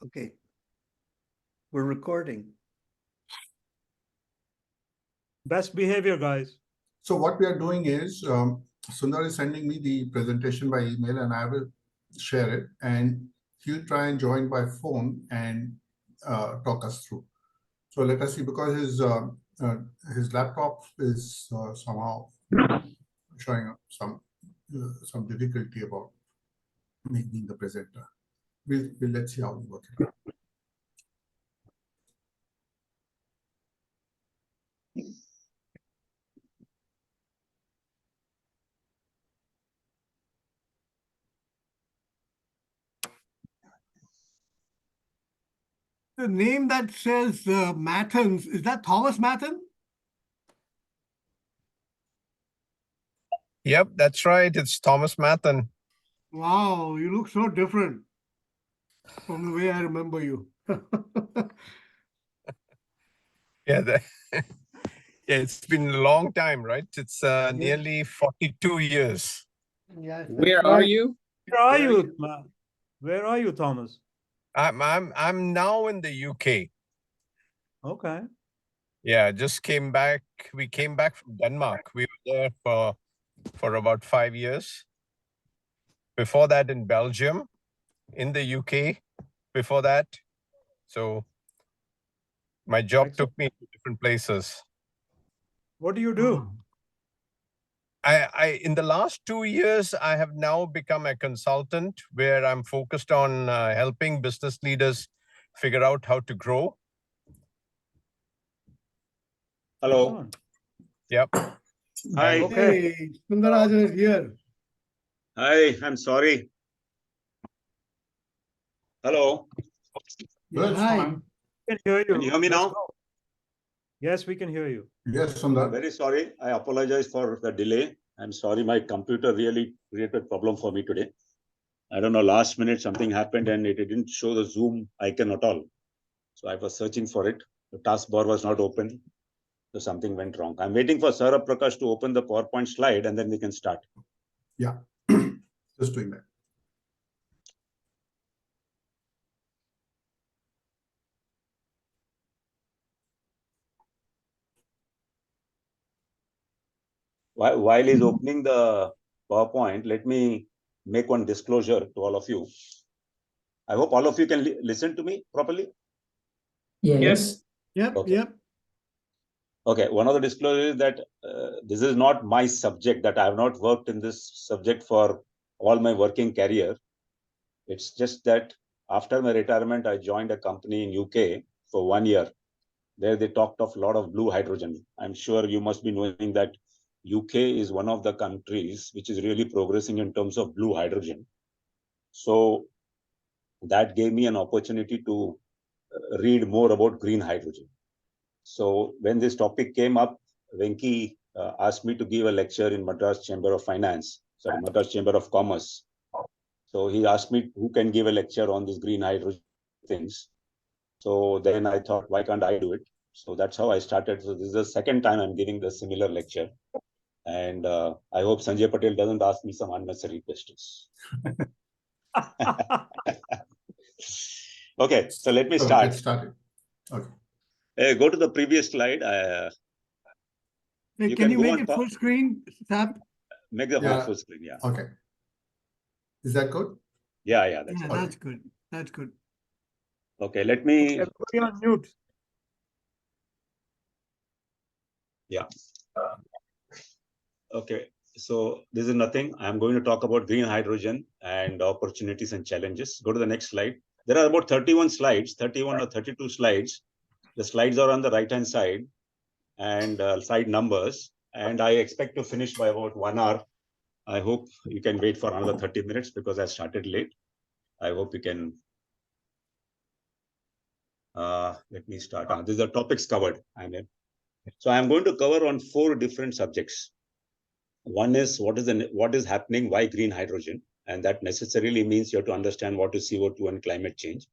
Okay. We're recording. Best behavior, guys. So what we are doing is, Sundar is sending me the presentation by email and I will share it, and he'll try and join by phone and talk us through. So let us see, because his laptop is somehow showing some difficulty about me being the presenter. Let's see how we work it out. The name that says Mathens, is that Thomas Mathen? Yep, that's right. It's Thomas Mathen. Wow, you look so different from the way I remember you. Yeah, yeah, it's been a long time, right? It's nearly 42 years. Yes, Where are you? Where are you, Where are you, Thomas? I'm now in the UK. Okay. Yeah, just came back. We came back from Denmark. We were there for about 5 years. Before that in Belgium, in the UK, before that. So my job took me to different places. What do you do? In the last 2 years, I have now become a consultant where I'm focused on helping business leaders figure out how to grow. Hello. Yep. Hi. Okay. Hey, Sunderajan is here. Hi, I'm sorry. Hello. Well, it's Hi. fine. We can hear you. Can you hear me Let's now? go. Yes, we can hear you. Yes, I'm Sundar. very sorry. I apologize for the delay. I'm sorry, my computer really created problem for me today. I don't know, last minute something happened and it didn't show the Zoom icon at all. So I was searching for it. The taskbar was not open. So something went wrong. I'm waiting for Saurabh Prakash to open the PowerPoint slide and then we can start. Yeah, just doing that. While he's opening the PowerPoint, let me make one disclosure to all of you. I hope all of you can listen to me properly. Yes. Yep, Okay. yep. Okay, one of the disclosures is that this is not my subject, that I have not worked in this subject for all my working career. It's just that after my retirement, I joined a company in UK for 1 year, where they talked of a lot of blue hydrogen. I'm sure you must be knowing that UK is one of the countries which is really progressing in terms of blue hydrogen. So that gave me an opportunity to read more about green hydrogen. So when this topic came up, Venki asked me to give a lecture in Madras Chamber of Commerce. So he asked me who can give a lecture on this green hydrogen things. So then I thought, why can't I do it? So that's how I started. So this is the second time I'm giving the similar lecture. And I hope Sanjay Patel doesn't ask me some unnecessary questions. Okay, so let me start. Get started. Okay. Go to the previous slide. Hey, can you make it full screen, Sab? Make the whole full screen, yeah. Okay. Is that good? Yeah, that's good. That's good. Okay, let me. Everybody on mute. Yeah. Okay, so this is nothing. I'm going to talk about green hydrogen and opportunities and challenges. Go to the next slide. There are about 31 slides, 31 or 32 slides. The slides are on the right-hand side and slide numbers. And I expect to finish by about 1 hour. I hope you can wait for another 30 minutes because I started late. I hope you can. Let me start. These are topics covered. So I'm going to cover on 4 different subjects. One is what is happening, why green hydrogen, and that necessarily means you have to understand what is CO2 and climate change.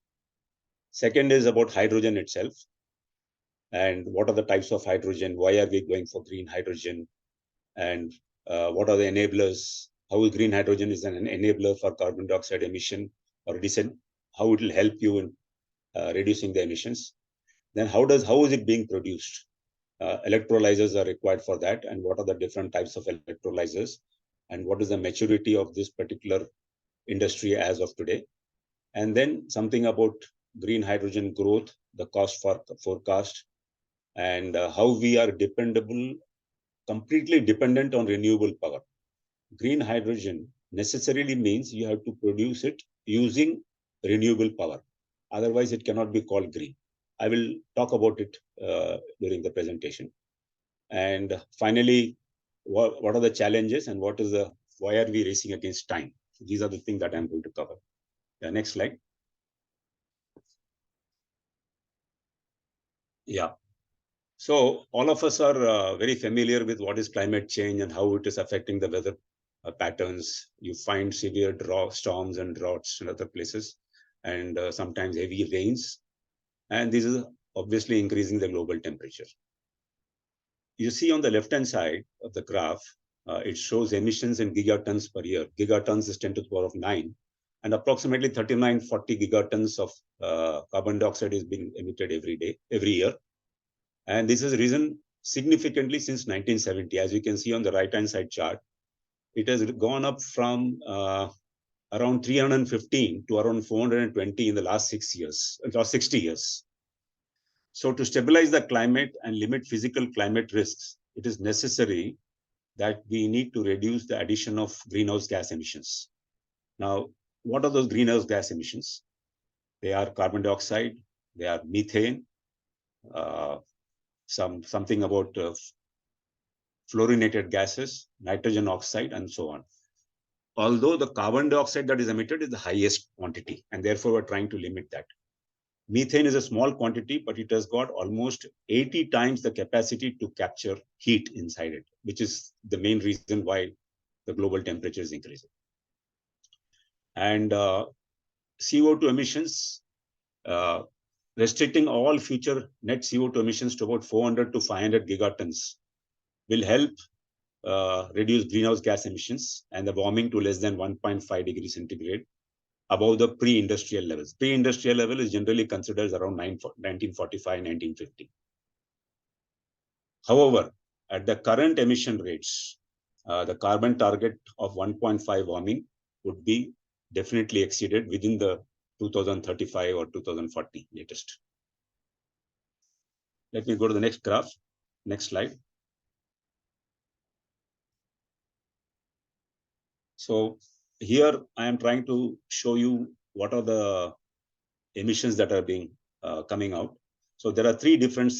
Second is about hydrogen itself, and what are the types of hydrogen, why are we going for green hydrogen, and what are the enablers, how green hydrogen is an enabler for carbon dioxide emission or descent, how it will help you in reducing the emissions. Then how is it being produced? Electrolyzers are required for that, and what are the different types of electrolyzers, and what is the maturity of this particular industry as of today? And then something about green hydrogen growth, the cost forecast, and how we are completely dependent on renewable power. Green hydrogen necessarily means you have to produce it using renewable power. Otherwise, it cannot be called green. I will talk about it during the presentation. And finally, what are the challenges and why are we racing against time? So these are the things that I'm going to cover. Next slide. Yeah. So all of us are very familiar with what is climate change and how it is affecting the weather patterns. You find severe storms and droughts in other places, and sometimes heavy rains. And this is obviously increasing the global temperature. You see on the left-hand side of the graph, it shows emissions in gigatons per year. Gigatons is 10 to the power of 9. And approximately 3940 gigatons of carbon dioxide is being emitted every year. And this has risen significantly since 1970. As you can see on the right-hand side chart, it has gone up from around 315 to around 420 in the last 60 years. So to stabilize the climate and limit physical climate risks, it is necessary that we need to reduce the addition of greenhouse gas emissions. Now, what are those greenhouse gas emissions? They are carbon dioxide, they are methane, something about fluorinated gases, nitrogen oxide, and so on. Although the carbon dioxide that is emitted is the highest quantity, and therefore we're trying to limit that. Methane is a small quantity, but it has got almost 80 times the capacity to capture heat inside it, which is the main reason why the global temperature is increasing. And CO2 emissions, restricting all future net CO2 emissions to about 400 to 500 gigatons will help reduce greenhouse gas emissions and the warming to less than 1.5 degrees centigrade above the pre-industrial levels. Pre-industrial level is generally considered around 1945, 1950. However, at the current emission rates, the carbon target of 1.5 warming would be definitely exceeded within the 2035 or 2040 latest. Let me go to the next graph. Next slide. So here I am trying to show you what are the emissions that are being coming out. So there are three different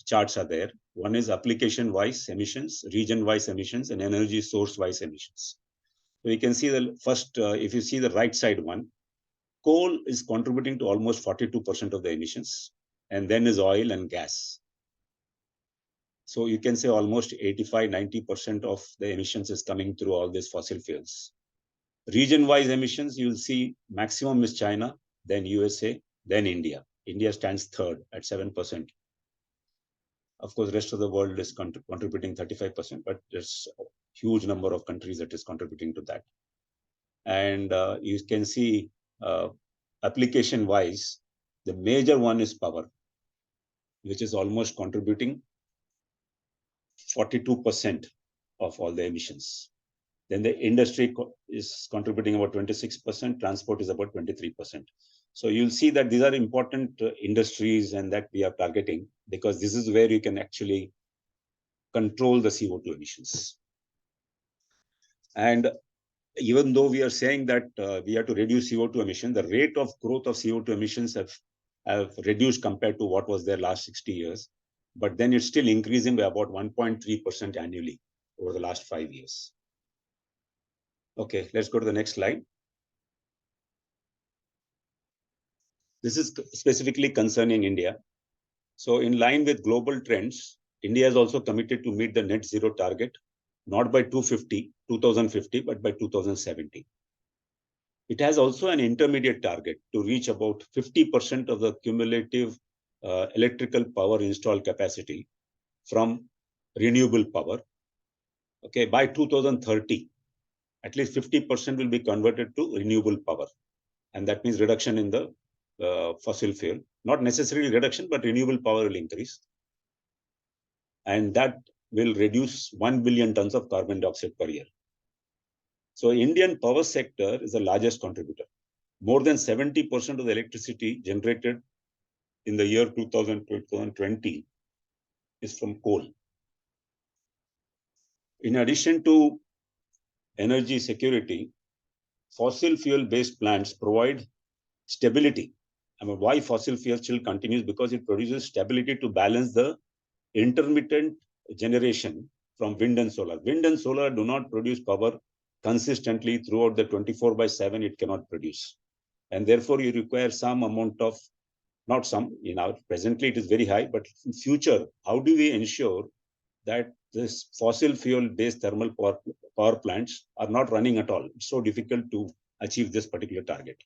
charts are there. One is application-wise emissions, region-wise emissions, and energy source-wise emissions. So you can see the first, if you see the right side one, coal is contributing to almost 42% of the emissions, and then is oil and gas. So you can say almost 85-90% of the emissions is coming through all these fossil fuels. Region-wise emissions, you'll see maximum is China, then USA, then India. India stands third at 7%. Of course, the rest of the world is contributing 35%, but there's a huge number of countries that is contributing to that. And you can see application-wise, the major one is power, which is almost contributing 42% of all the emissions. Then the industry is contributing about 26%, transport is about 23%. So you'll see that these are important industries and that we are targeting because this is where you can actually control the CO2 emissions. And even though we are saying that we have to reduce CO2 emissions, the rate of growth of CO2 emissions have reduced compared to what was there last 60 years. But then it's still increasing by about 1.3% annually over the last 5 years. Okay, let's go to the next slide. This is specifically concerning India. So in line with global trends, India is also committed to meet the net zero target, not by 2050, but by 2070. It has also an intermediate target to reach about 50% of the cumulative electrical power installed capacity from renewable power. Okay, by 2030, at least 50% will be converted to renewable power. And that means reduction in the fossil fuel. not necessarily reduction, but renewable power will increase. And that will reduce 1 billion tons of carbon dioxide per year. So Indian power sector is the largest contributor. More than 70% of the electricity generated in the year 2020 is from coal. In addition to energy security, fossil fuel-based plants provide stability. I mean, why fossil fuel still continues? Because it produces stability to balance the intermittent generation from wind and solar. Wind and solar do not produce power consistently throughout the 24/7, it cannot produce. And therefore, you require some amount of, not some, presently it is very high, but in future, how do we ensure that this fossil fuel-based thermal power plants are not running at all? It's so difficult to achieve this particular target.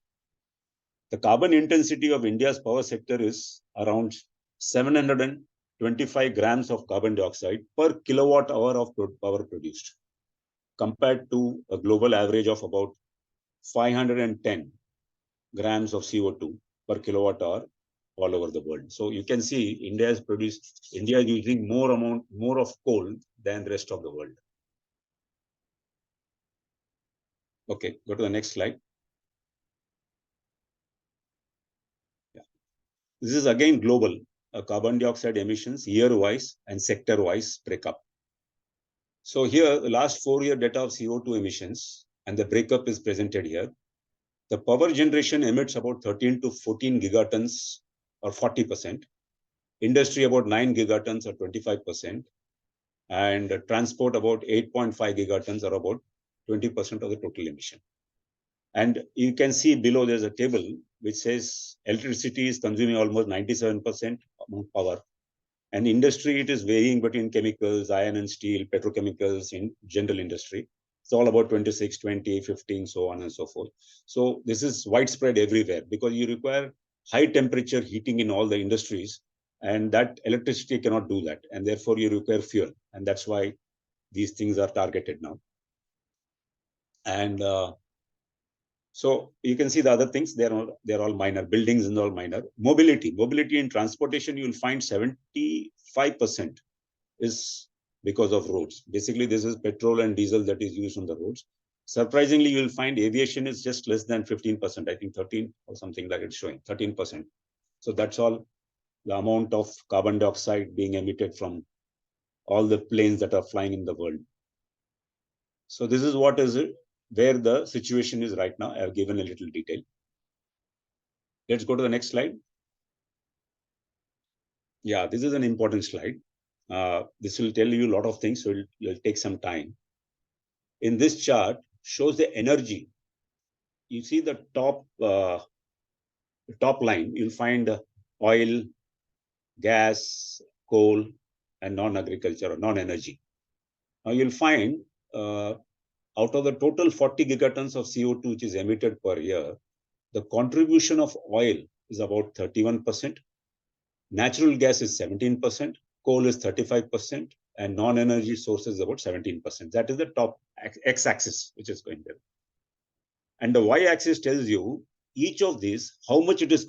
The carbon intensity of India's power sector is around 725 grams of carbon dioxide per kilowatt hour of power produced, compared to a global average of about 510 grams of CO2 per kilowatt hour all over the world. So you can see India is using more of coal than the rest of the world. Okay, go to the next slide. Yeah. This is again global carbon dioxide emissions year-wise and sector-wise breakup. So here, the last 4-year data of CO2 emissions, and the breakup is presented here. The power generation emits about 13 to 14 gigatons or 40%. Industry about 9 gigatons or 25%. And transport about 8.5 gigatons or about 20% of the total emission. And you can see below there's a table which says electricity is consuming almost 97% among power. And industry, it is varying between chemicals, iron and steel, petrochemicals in general industry. It's all about 26, 20, 15, so on and so forth. So this is widespread everywhere because you require high temperature heating in all the industries, and that electricity cannot do that. And therefore you require fuel. And that's why these things are targeted now. And so you can see the other things, they're all minor. Buildings and all minor. Mobility and transportation, you'll find 75% is because of roads. Basically, this is petrol and diesel that is used on the roads. Surprisingly, you'll find aviation is just less than 15%, I think 13 or something like it's showing, 13%. So that's all the amount of carbon dioxide being emitted from all the planes that are flying in the world. So this is what is it, where the situation is right now. I have given a little detail. Let's go to the next slide. Yeah, this is an important slide. This will tell you a lot of things, so it'll take some time. In this chart, shows the energy. You see the top line, you'll find oil, gas, coal, and non-agriculture or non-energy. Now you'll find out of the total 40 gigatons of CO2 which is emitted per year, the contribution of oil is about 31%, natural gas is 17%, coal is 35%, and non-energy sources about 17%. That is the top x-axis which is going there. And the y-axis tells you each of these, how much it is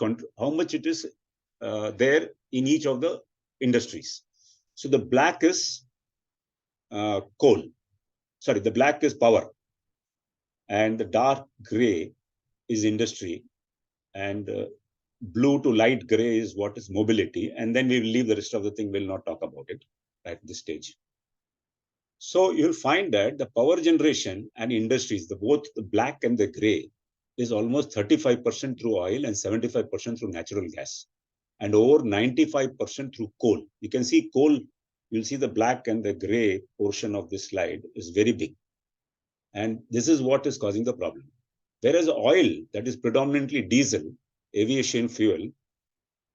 there in each of the industries. So the black is coal. Sorry, the black is power. And the dark gray is industry. And blue to light gray is what is mobility. And then we will leave the rest of the thing, we'll not talk about it at this stage. So you'll find that the power generation and industries, both the black and the gray, is almost 35% through oil and 75% through natural gas, and over 95% through coal. You can see coal, you'll see the black and the gray portion of this slide is very big. And this is what is causing the problem. Whereas oil, that is predominantly diesel, aviation fuel,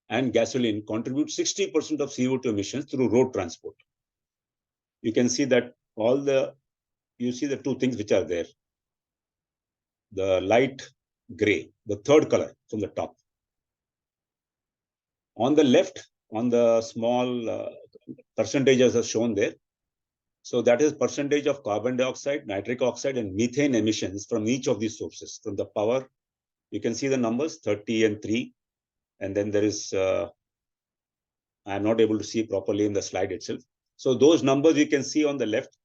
and gasoline contribute 60% of CO2 emissions through road transport. You can see that you see the two things which are there. The light gray, the third color from the top. On the left, on the small percentages are shown there. So that is percentage of carbon dioxide, nitric oxide, and methane emissions from each of these sources. From the power, you can see the numbers 30 and 3. And then there is, I'm not able to see properly in the slide itself. So those numbers you can see on the left,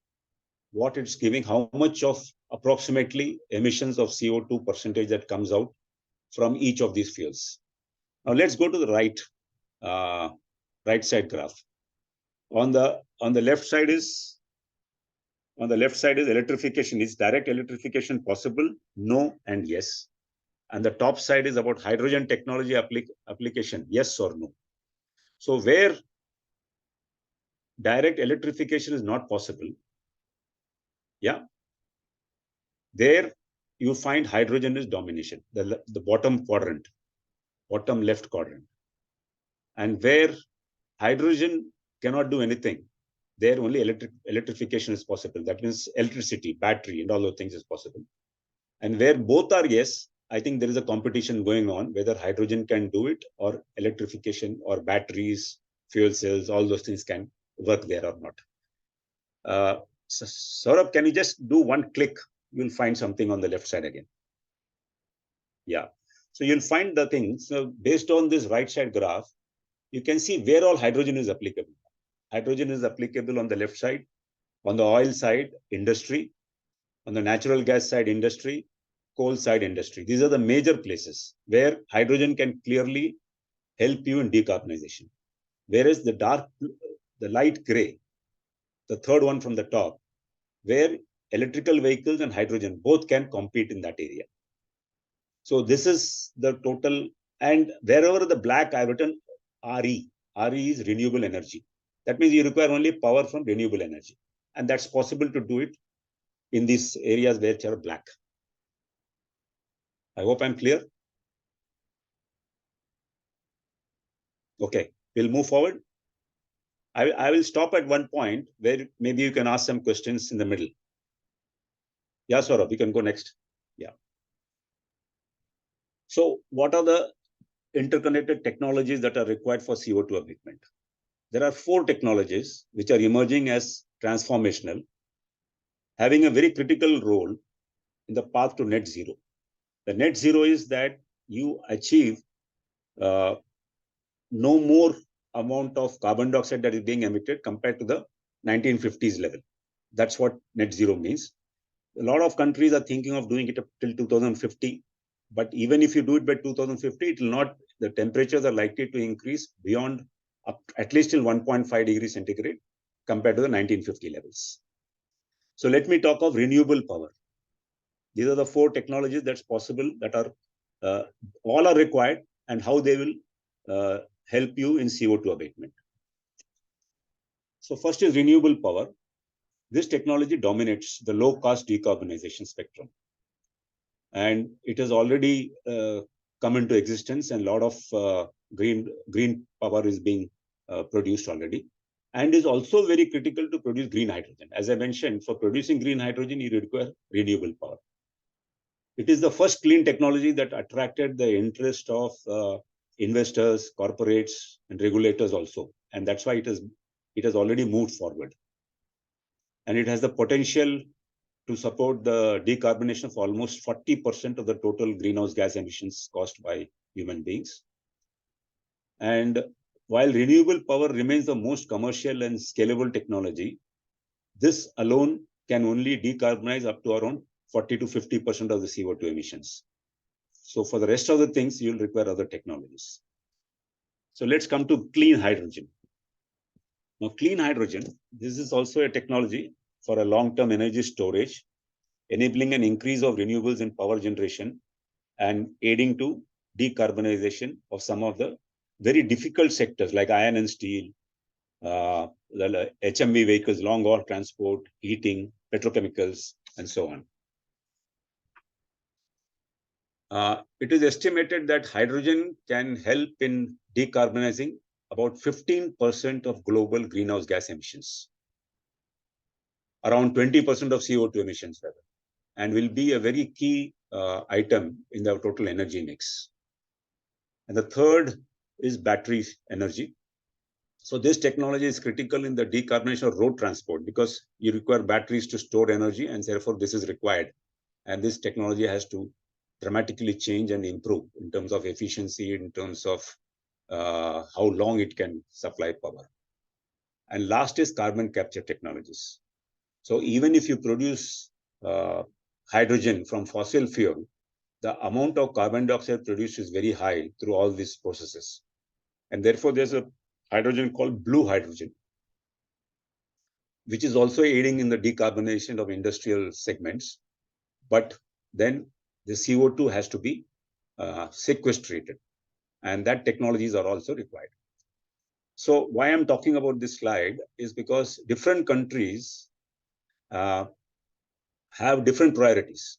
what it's giving, how much of approximately emissions of CO2 percentage that comes out from each of these fuels. Now let's go to the right side graph. On the left side is electrification. Is direct electrification possible? No and yes. And the top side is about hydrogen technology application, yes or no. So where direct electrification is not possible, yeah, there you find hydrogen is domination, the bottom quadrant, bottom left quadrant. And where hydrogen cannot do anything, there only electrification is possible. That means electricity, battery, and all those things is possible. And where both are yes, I think there is a competition going on whether hydrogen can do it or electrification or batteries, fuel cells, all those things can work there or not. So, Saurabh, can you just do one click? You'll find something on the left side again. Yeah. So you'll find the things. So based on this right side graph, you can see where all hydrogen is applicable. Hydrogen is applicable on the left side, on the oil side, industry, on the natural gas side, industry, coal side, industry. These are the major places where hydrogen can clearly help you in decarbonization. Whereas the light gray, the third one from the top, where electrical vehicles and hydrogen both can compete in that area. So this is the total, and wherever the black I've written RE. RE is renewable energy. That means you require only power from renewable energy. And that's possible to do it in these areas which are black. I hope I'm clear. Okay, we'll move forward. I will stop at one point where maybe you can ask some questions in the middle. Yeah, Saurabh, we can go next. Yeah. So what are the interconnected technologies that are required for CO2 abatement? There are 4 technologies which are emerging as transformational, having a very critical role in the path to net zero. The net zero is that you achieve no more amount of carbon dioxide that is being emitted compared to the 1950s level. That's what net zero means. A lot of countries are thinking of doing it up till 2050. But even if you do it by 2050, it will not, the temperatures are likely to increase beyond at least till 1.5 degrees centigrade compared to the 1950 levels. So let me talk of renewable power. These are the 4 technologies that's possible, that are all are required, and how they will help you in CO2 abatement. So first is renewable power. This technology dominates the low-cost decarbonization spectrum. And it has already come into existence, and a lot of green power is being produced already, and is also very critical to produce green hydrogen. As I mentioned, for producing green hydrogen, you require renewable power. It is the first clean technology that attracted the interest of investors, corporates, and regulators also. And that's why it has already moved forward. And it has the potential to support the decarbonization of almost 40% of the total greenhouse gas emissions caused by human beings. And while renewable power remains the most commercial and scalable technology, this alone can only decarbonize up to around 40 to 50% of the CO2 emissions. So for the rest of the things, you'll require other technologies. So let's come to clean hydrogen. Now, clean hydrogen, this is also a technology for a long-term energy storage, enabling an increase of renewables in power generation and aiding to decarbonization of some of the very difficult sectors like iron and steel, the HMV vehicles, long haul transport, heating, petrochemicals, and so on. It is estimated that hydrogen can help in decarbonizing about 15% of global greenhouse gas emissions, around 20% of CO2 emissions, rather, and will be a very key item in the total energy mix. And the third is battery energy. So this technology is critical in the decarbonization of road transport because you require batteries to store energy, and therefore this is required. And this technology has to dramatically change and improve in terms of efficiency, in terms of how long it can supply power. And last is carbon capture technologies. So even if you produce hydrogen from fossil fuel, the amount of carbon dioxide produced is very high through all these processes. And therefore, there's a hydrogen called blue hydrogen, which is also aiding in the decarbonization of industrial segments. But then the CO2 has to be sequestrated, and that technologies are also required. So why I'm talking about this slide is because different countries have different priorities.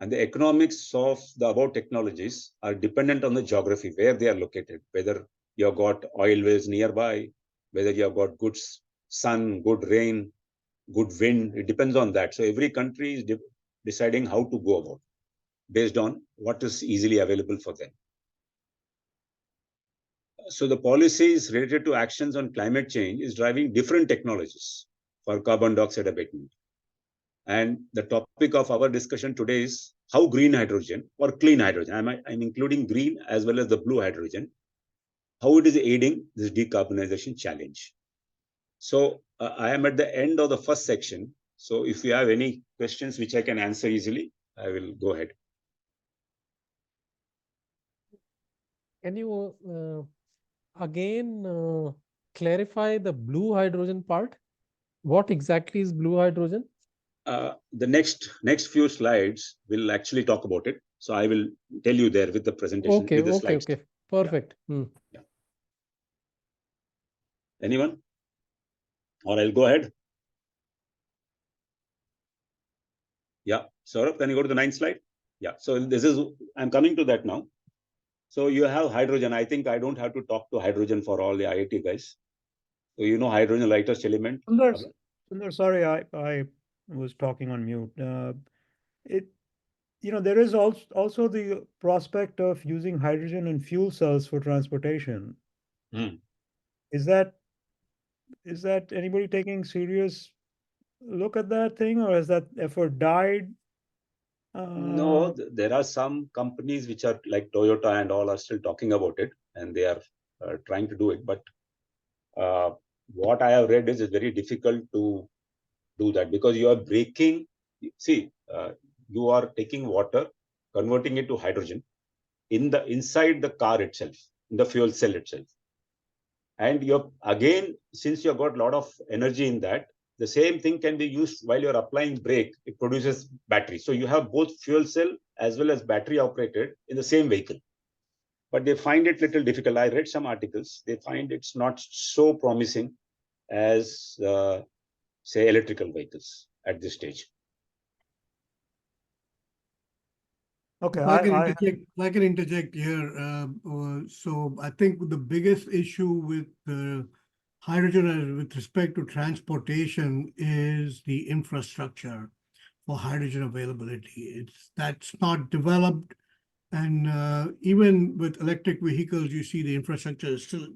And the economics of the above technologies are dependent on the geography, where they are located, whether you have got oil wells nearby, whether you have got good sun, good rain, good wind. It depends on that. So every country is deciding how to go about based on what is easily available for them. So the policies related to actions on climate change is driving different technologies for carbon dioxide abatement. And the topic of our discussion today is how green hydrogen or clean hydrogen, I'm including green as well as the blue hydrogen, how it is aiding this decarbonization challenge. So I am at the end of the first section. So if you have any questions which I can answer easily, I will go ahead. Can you again clarify the blue hydrogen part? What exactly is blue hydrogen? The next few slides will actually talk about it. So I will tell you there with the presentation, Okay, with the okay, slides. okay. Perfect. Yeah. Anyone? Or I'll go ahead. Yeah, Saurabh, can you go to the 9th slide? Yeah, so this is, I'm coming to that now. So you have hydrogen. I think I don't have to talk to hydrogen for all the IIT guys. So you know hydrogen, lightest element. Sundar, sorry, I was talking on mute. There is also the prospect of using hydrogen in fuel cells for transportation. Hmm. Is that anybody taking serious look at that thing, or has that effort died? No, there are some companies which are like Toyota and all are still talking about it, and they are trying to do it. But what I have read is it's very difficult to do that because you are breaking. See, you are taking water, converting it to hydrogen inside the car itself, in the fuel cell itself. And you're again, since you've got a lot of energy in that, the same thing can be used while you're applying brake. It produces battery. So you have both fuel cell as well as battery operated in the same vehicle. But they find it little difficult. I read some articles. They find it's not so promising as, say, electrical vehicles at this stage. Okay, If I can interject here. So I think the biggest issue with hydrogen with respect to transportation is the infrastructure for hydrogen availability. That's not developed. And even with electric vehicles, you see the infrastructure is still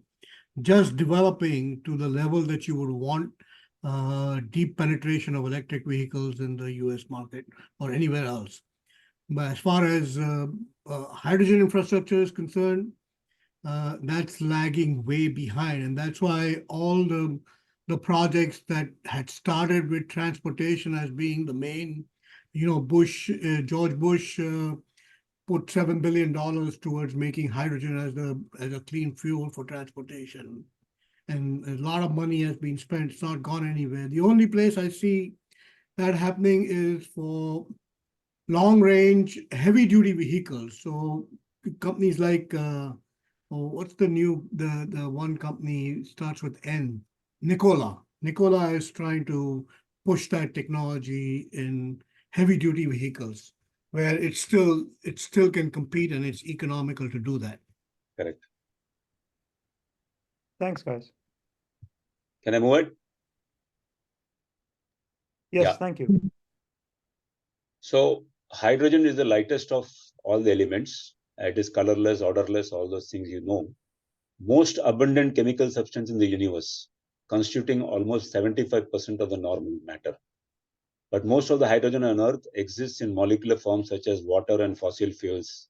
just developing to the level that you would want deep penetration of electric vehicles in the US market or anywhere else. But as far as hydrogen infrastructure is concerned, that's lagging way behind. And that's why all the projects that had started with transportation as being the main, George Bush put $7 billion towards making hydrogen as a clean fuel for transportation. And a lot of money has been spent. It's not gone anywhere. The only place I see that happening is for long range heavy duty vehicles. So companies like what's the one company starts with N, Nikola. Nikola is trying to push that technology in heavy duty vehicles where it still can compete and it's economical to do that. Correct. Thanks, guys. Can I move it? Yes, Yeah. thank you. So hydrogen is the lightest of all the elements. It is colorless, odorless, all those things you know. Most abundant chemical substance in the universe, constituting almost 75% of the normal matter. But most of the hydrogen on Earth exists in molecular forms such as water and fossil fuels.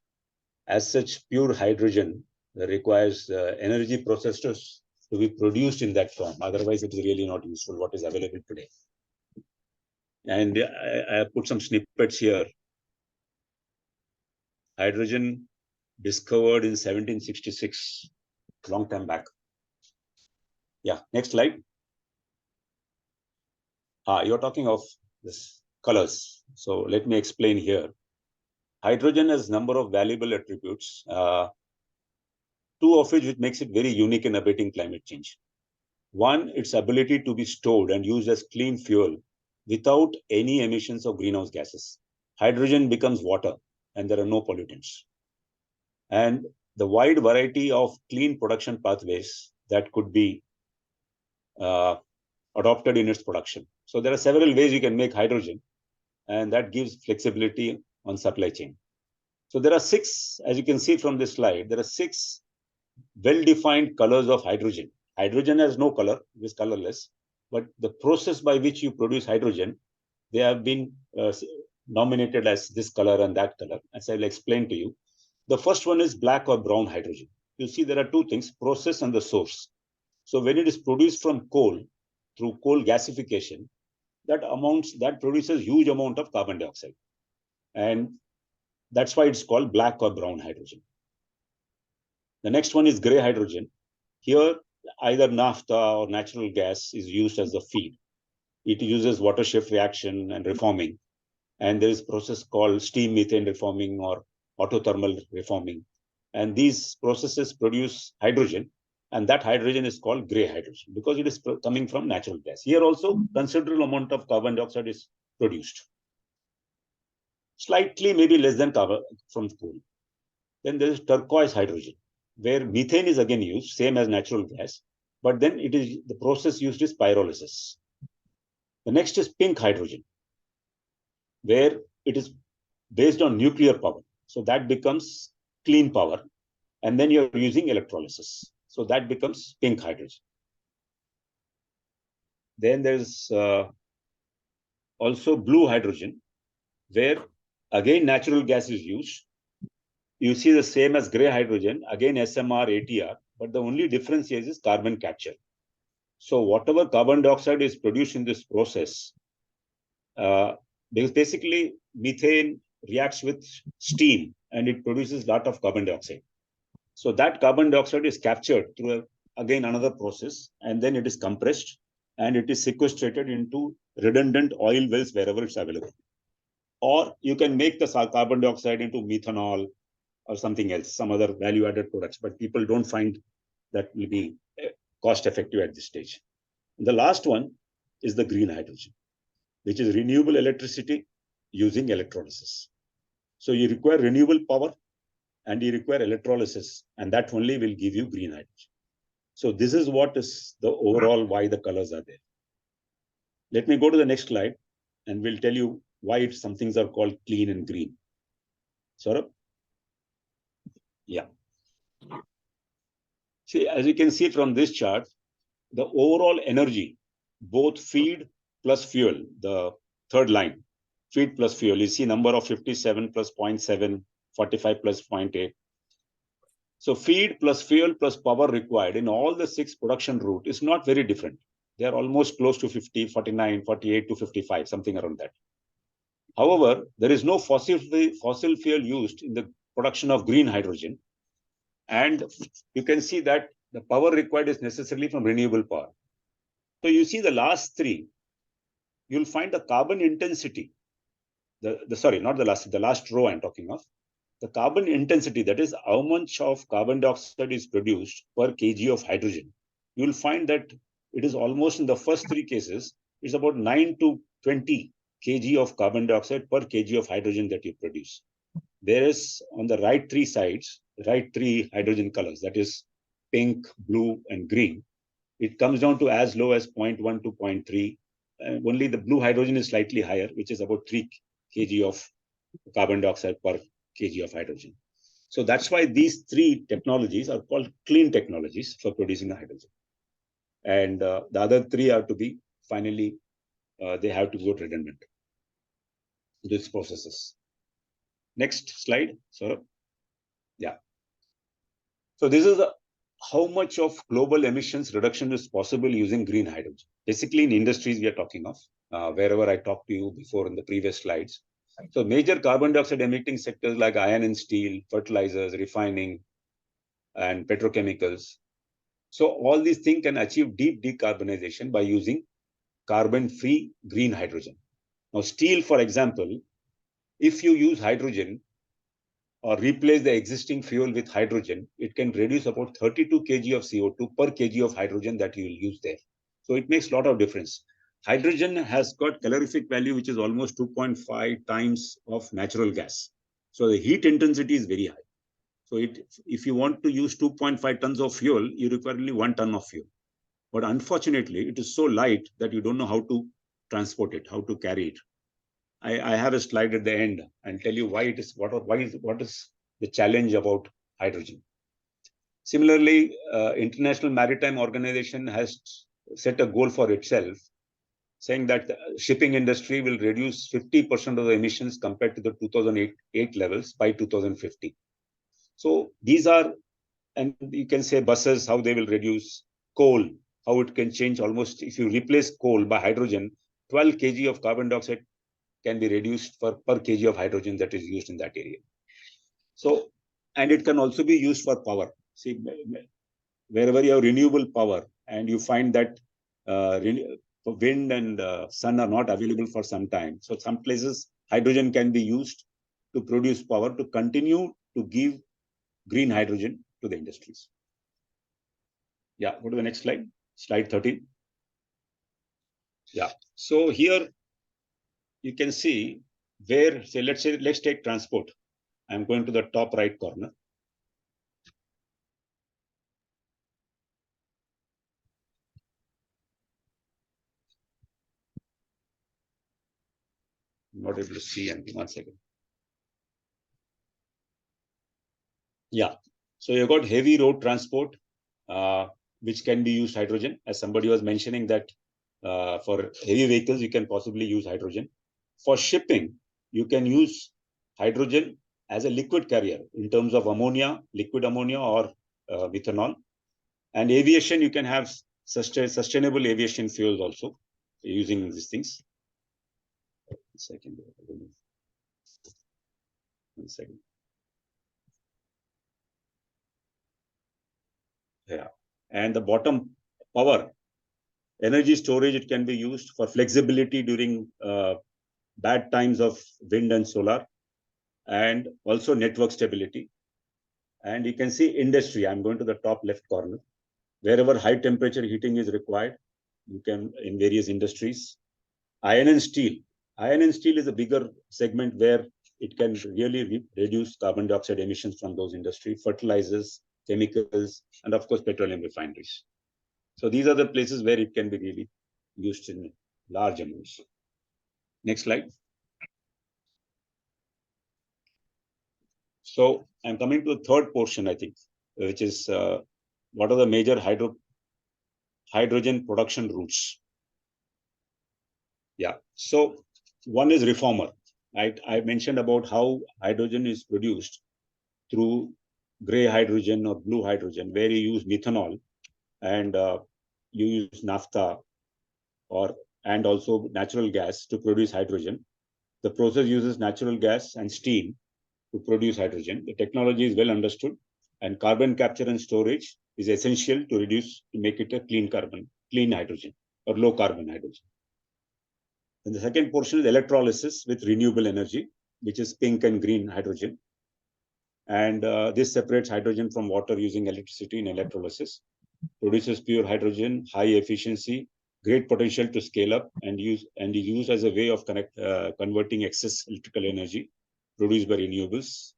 As such, pure hydrogen requires energy processes to be produced in that form. Otherwise, it is really not useful, what is available today. And I put some snippets here. Hydrogen discovered in 1766, long time back. Yeah, next slide. You're talking of this colors. So let me explain here. Hydrogen has number of valuable attributes, two of which makes it very unique in abating climate change. One, its ability to be stored and used as clean fuel without any emissions of greenhouse gases. Hydrogen becomes water and there are no pollutants. And the wide variety of clean production pathways that could be adopted in its production. So there are several ways you can make hydrogen, and that gives flexibility on supply chain. So there are 6, as you can see from this slide, there are 6 well-defined colors of hydrogen. Hydrogen has no color, it is colorless, but the process by which you produce hydrogen, they have been nominated as this color and that color, as I will explain to you. The first one is black or brown hydrogen. You see there are 2 things, process and the source. So when it is produced from coal, through coal gasification, that produces huge amount of carbon dioxide. And that's why it's called black or brown hydrogen. The next one is gray hydrogen. Here, either naphtha or natural gas is used as the feed. It uses water shift reaction and reforming. And there is a process called steam methane reforming or autothermal reforming. And these processes produce hydrogen. And that hydrogen is called gray hydrogen because it is coming from natural gas. Here also, considerable amount of carbon dioxide is produced. Slightly, maybe less than carbon from coal. Then there is turquoise hydrogen, where methane is again used, same as natural gas, but then it is the process used is pyrolysis. The next is pink hydrogen, where it is based on nuclear power. So that becomes clean power. And then you're using electrolysis. So that becomes pink hydrogen. Then there's also blue hydrogen, where again natural gas is used. You see the same as gray hydrogen, again SMR, ATR, but the only difference here is carbon capture. So whatever carbon dioxide is produced in this process, because basically methane reacts with steam and it produces a lot of carbon dioxide. So that carbon dioxide is captured through again another process, and then it is compressed and it is sequestrated into redundant oil wells wherever it's available. Or you can make the carbon dioxide into methanol or something else, some other value-added products, but people don't find that will be cost-effective at this stage. The last one is the green hydrogen, which is renewable electricity using electrolysis. So you require renewable power and you require electrolysis, and that only will give you green hydrogen. So this is what is the overall why the colors are there. Let me go to the next slide, and we'll tell you why some things are called clean and green. Saurabh? Yeah. See, as you can see from this chart, the overall energy, both feed plus fuel, the third line, feed plus fuel, you see number of 57 plus 0.7, 45 plus 0.8. So feed plus fuel plus power required in all the 6 production route is not very different. They are almost close to 50, 49, 48 to 55, something around that. However, there is no fossil fuel used in the production of green hydrogen. And you can see that the power required is necessarily from renewable power. So you see the last 3, you'll find the carbon intensity. Sorry, not the last row I'm talking of. The carbon intensity, that is how much of carbon dioxide is produced per kg of hydrogen. You'll find that it is almost in the first 3 cases, it's about 9 to 20 kg of carbon dioxide per kg of hydrogen that you produce. Whereas on the right 3 sides, right 3 hydrogen colors, that is pink, blue, and green, it comes down to as low as 0.1 to 0.3. Only the blue hydrogen is slightly higher, which is about 3 kg of carbon dioxide per kg of hydrogen. So that's why these 3 technologies are called clean technologies for producing hydrogen. And the other 3 are to be finally, they have to go redundant. these processes. Next slide, sir. Yeah. So this is how much of global emissions reduction is possible using green hydrogen. Basically, in industries we are talking of, wherever I talked to you before in the previous slides. So major carbon dioxide emitting sectors like iron and steel, fertilizers, refining, and petrochemicals. So all these things can achieve deep decarbonization by using carbon-free green hydrogen. Now, steel, for example, if you use hydrogen or replace the existing fuel with hydrogen, it can reduce about 32 kg of CO2 per kg of hydrogen that you will use there. So it makes a lot of difference. Hydrogen has got calorific value, which is almost 2.5 times of natural gas. So the heat intensity is very high. So if you want to use 2.5 tons of fuel, you require only 1 ton of fuel. But unfortunately, it is so light that you don't know how to transport it, how to carry it. I have a slide at the end and tell you why it is, what is the challenge about hydrogen. Similarly, International Maritime Organization has set a goal for itself, saying that the shipping industry will reduce 50% of the emissions compared to the 2008 levels by 2050. So these are, and you can say buses, how they will reduce, coal, how it can change almost, if you replace coal by hydrogen, 12 kg of carbon dioxide can be reduced per kg of hydrogen that is used in that area. So, and it can also be used for power. See, wherever you have renewable power and you find that wind and sun are not available for some time. So some places hydrogen can be used to produce power to continue to give green hydrogen to the industries. Yeah, go to the next slide, slide 13. Yeah, so here you can see where, say, let's take transport. I'm going to the top right corner. I'm not able to see anything. 1 second. Yeah, so you've got heavy road transport, which can be used hydrogen. As somebody was mentioning that for heavy vehicles, you can possibly use hydrogen. For shipping, you can use hydrogen as a liquid carrier in terms of ammonia, liquid ammonia, or methanol. And aviation, you can have sustainable aviation fuels also using these things. 1 second. 1 second. Yeah, and the bottom, power, energy storage, it can be used for flexibility during bad times of wind and solar, and also network stability. And you can see industry. I'm going to the top left corner. Wherever high temperature heating is required, you can, in various industries. Iron and steel. Iron and steel is a bigger segment where it can really reduce carbon dioxide emissions from those industries, fertilizers, chemicals, and of course, petroleum refineries. So these are the places where it can be really used in large amounts. Next slide. So I'm coming to the third portion, I think, which is what are the major hydrogen production routes? Yeah. So one is reformer. I mentioned about how hydrogen is produced through gray hydrogen or blue hydrogen, where you use methanol and you use naphtha and also natural gas to produce hydrogen. The process uses natural gas and steam to produce hydrogen. The technology is well understood, and carbon capture and storage is essential to make it a clean hydrogen or low carbon hydrogen. And the second portion is electrolysis with renewable energy, which is pink and green hydrogen. And this separates hydrogen from water using electricity in electrolysis, produces pure hydrogen, high efficiency, great potential to scale up and is used as a way of converting excess electrical energy produced by renewables,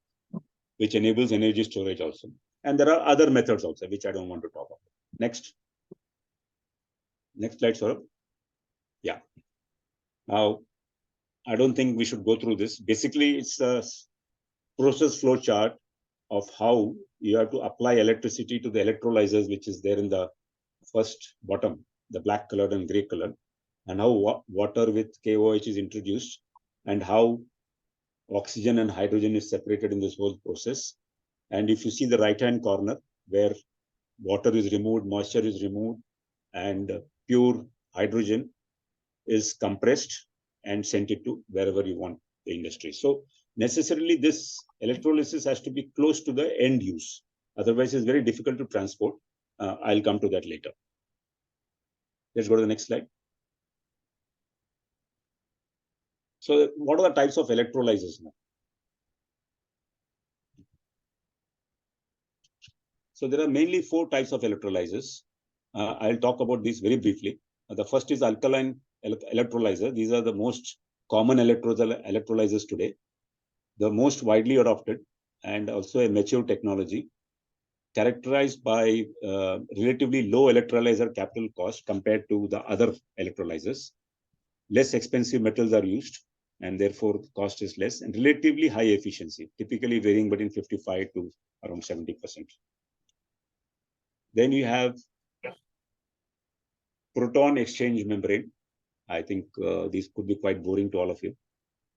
which enables energy storage also. And there are other methods also, which I don't want to talk about. Next slide, Saurabh. Yeah. Now, I don't think we should go through this. Basically, it's a process flow chart of how you have to apply electricity to the electrolyzers, which is there in the first bottom, the black colored and gray colored, and how water with KOH is introduced, and how oxygen and hydrogen is separated in this whole process. And if you see the right-hand corner where water is removed, moisture is removed, and pure hydrogen is compressed and sent it to wherever you want the industry. So necessarily this electrolysis has to be close to the end use. Otherwise, it's very difficult to transport. I'll come to that later. Let's go to the next slide. So what are the types of electrolyzers now? So there are mainly 4 types of electrolyzers. I'll talk about these very briefly. The first is alkaline electrolyzer. These are the most common electrolyzers today, the most widely adopted, and also a mature technology, characterized by relatively low electrolyzer capital cost compared to the other electrolyzers. Less expensive metals are used, and therefore cost is less, and relatively high efficiency, typically varying between 55 to around 70%. Then you have proton exchange membrane. I think these could be quite boring to all of you.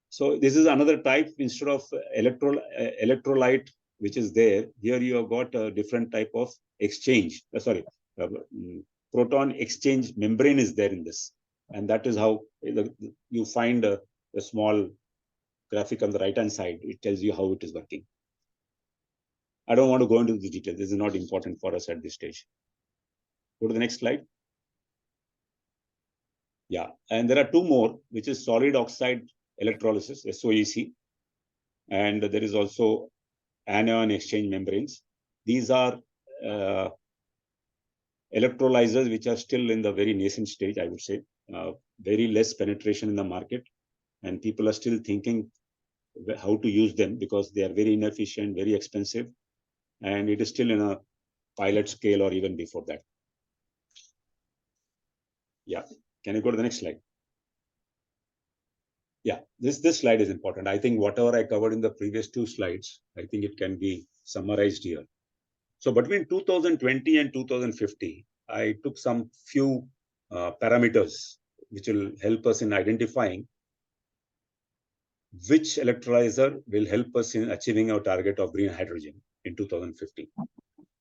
So this is another type. Instead of electrolyte, which is there, here you have got a different type of exchange. Proton exchange membrane is there in this. And that is how you find a small graphic on the right-hand side. It tells you how it is working. I don't want to go into the details. This is not important for us at this stage. Go to the next slide. Yeah, and there are 2 more, which is solid oxide electrolysis, SOEC, and there is also anion exchange membranes. These are electrolyzers which are still in the very nascent stage, I would say. Very less penetration in the market, and people are still thinking how to use them because they are very inefficient, very expensive, and it is still in a pilot scale or even before that. Yeah, can you go to the next slide? Yeah, this slide is important. I think whatever I covered in the previous 2 slides, I think it can be summarized here. So between 2020 and 2050, I took some few parameters which will help us in identifying which electrolyzer will help us in achieving our target of green hydrogen in 2050.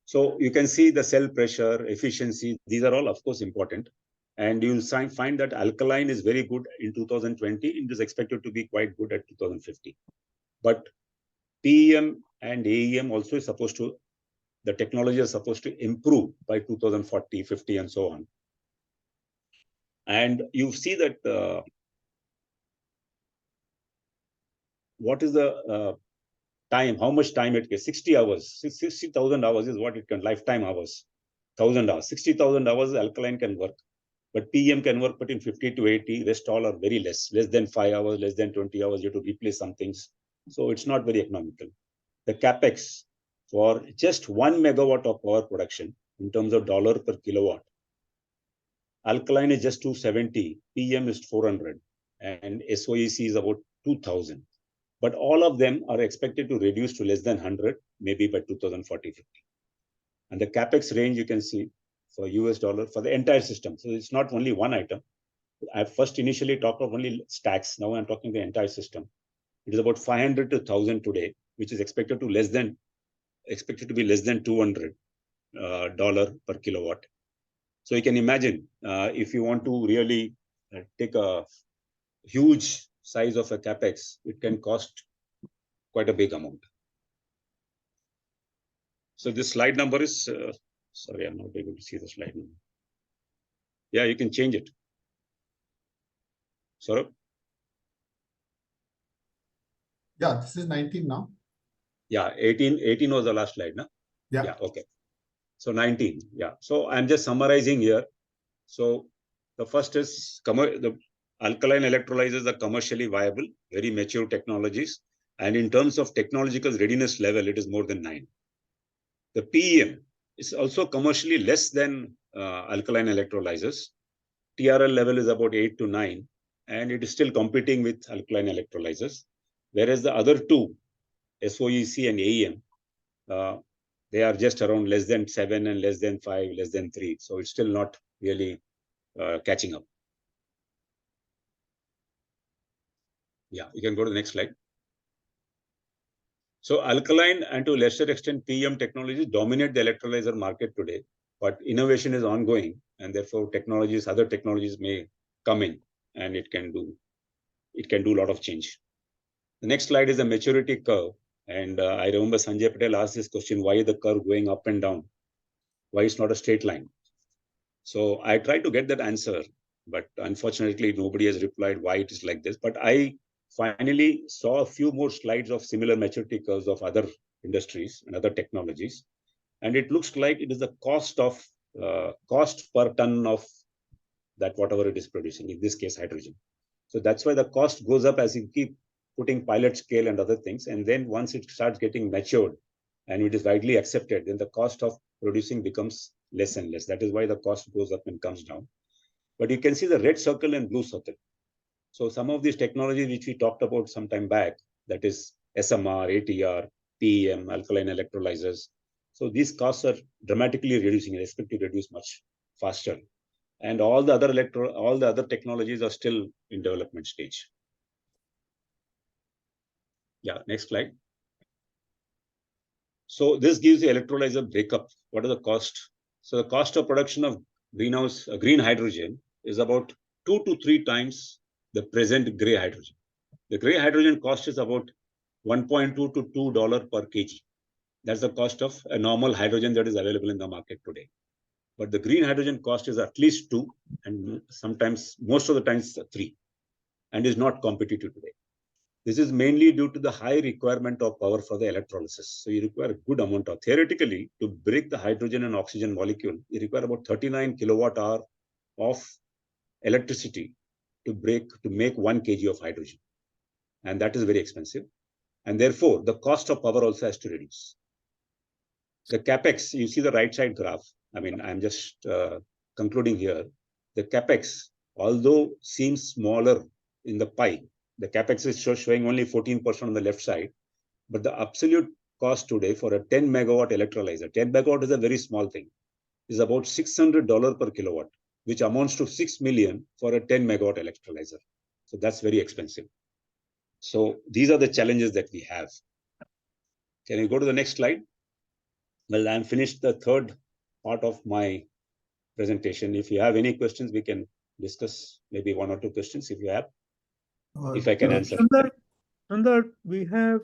So you can see the cell pressure, efficiency, these are all of course important. And you'll find that alkaline is very good in 2020. It is expected to be quite good at 2050. But PEM and AEM also is supposed to, the technology is supposed to improve by 2040, 50, and so on. And you see that what is the time, how much time it takes? 60 hours, 60,000 hours is what it can, lifetime hours, 1,000 hours, 60,000 hours alkaline can work. But PEM can work between 50 to 80, rest all are very less than 5 hours, less than 20 hours, you have to replace some things. So it's not very economical. The capex for just 1 megawatt of power production in terms of dollar per kilowatt, alkaline is just 270, PEM is 400, and SOEC is about 2,000. But all of them are expected to reduce to less than 100, maybe by 2040-50. And the capex range you can see for US dollar for the entire system. So it's not only one item. I first initially talked of only stacks. Now I'm talking the entire system. It is about 500 to 1,000 today, which is expected to be less than $200 per kilowatt. So you can imagine if you want to really take a huge size of a capex, it can cost quite a big amount. So this slide number is, sorry, I'm not able to see the slide number. Yeah, you can change it. Saurabh? Yeah, this is 19 now. Yeah, 18 was the last slide, no? Yeah. Okay. So 19, yeah. So I'm just summarizing here. So the first is the alkaline electrolyzers are commercially viable, very mature technologies. And in terms of technological readiness level, it is more than 9. The PEM is also commercially less than alkaline electrolyzers. TRL level is about 8 to 9, and it is still competing with alkaline electrolyzers. Whereas the other 2, SOEC and AEM, they are just around less than 7 and less than 5, less than 3. So it's still not really catching up. Yeah, you can go to the next slide. So alkaline and to a lesser extent PEM technologies dominate the electrolyzer market today, but innovation is ongoing, and therefore other technologies may come in, and it can do a lot of change. The next slide is the maturity curve, and I remember Sanjay Patel asked this question: why is the curve going up and down? Why it's not a straight line? So I tried to get that answer, but unfortunately nobody has replied why it is like this. But I finally saw a few more slides of similar maturity curves of other industries and other technologies, and it looks like it is the cost per ton of that whatever it is producing, in this case hydrogen. So that's why the cost goes up as you keep putting pilot scale and other things, and then once it starts getting matured and it is widely accepted, then the cost of producing becomes less and less. That is why the cost goes up and comes down. But you can see the red circle and blue circle. So some of these technologies which we talked about some time back, that is SMR, ATR, PEM, alkaline electrolyzers. So these costs are dramatically reducing and expect to reduce much faster. And all the other technologies are still in development stage. Yeah, next slide. So this gives the electrolyzer breakup. What is the cost? So the cost of production of green hydrogen is about 2 to 3 times the present gray hydrogen. The gray hydrogen cost is about $1.2 to $2 per kg. That's the cost of a normal hydrogen that is available in the market today. But the green hydrogen cost is at least 2, and sometimes, most of the times, 3, and is not competitive today. This is mainly due to the high requirement of power for the electrolysis. So you require a good amount of, theoretically, to break the hydrogen and oxygen molecule, you require about 39 kilowatt hour of electricity to make 1 kg of hydrogen. And that is very expensive. And therefore, the cost of power also has to reduce. The capex, you see the right side graph. I mean, I'm just concluding here. The capex, although seems smaller in the pie, the capex is showing only 14% on the left side, but the absolute cost today for a 10 megawatt electrolyzer, 10 megawatt is a very small thing, is about $600 per kilowatt, which amounts to 6 million for a 10 megawatt electrolyzer. So that's very expensive. So these are the challenges that we have. Can you go to the next slide? Well, I'm finished the third part of my presentation. If you have any questions, we can discuss maybe 1 or 2 questions if you have, if I can answer. Sundar, we have,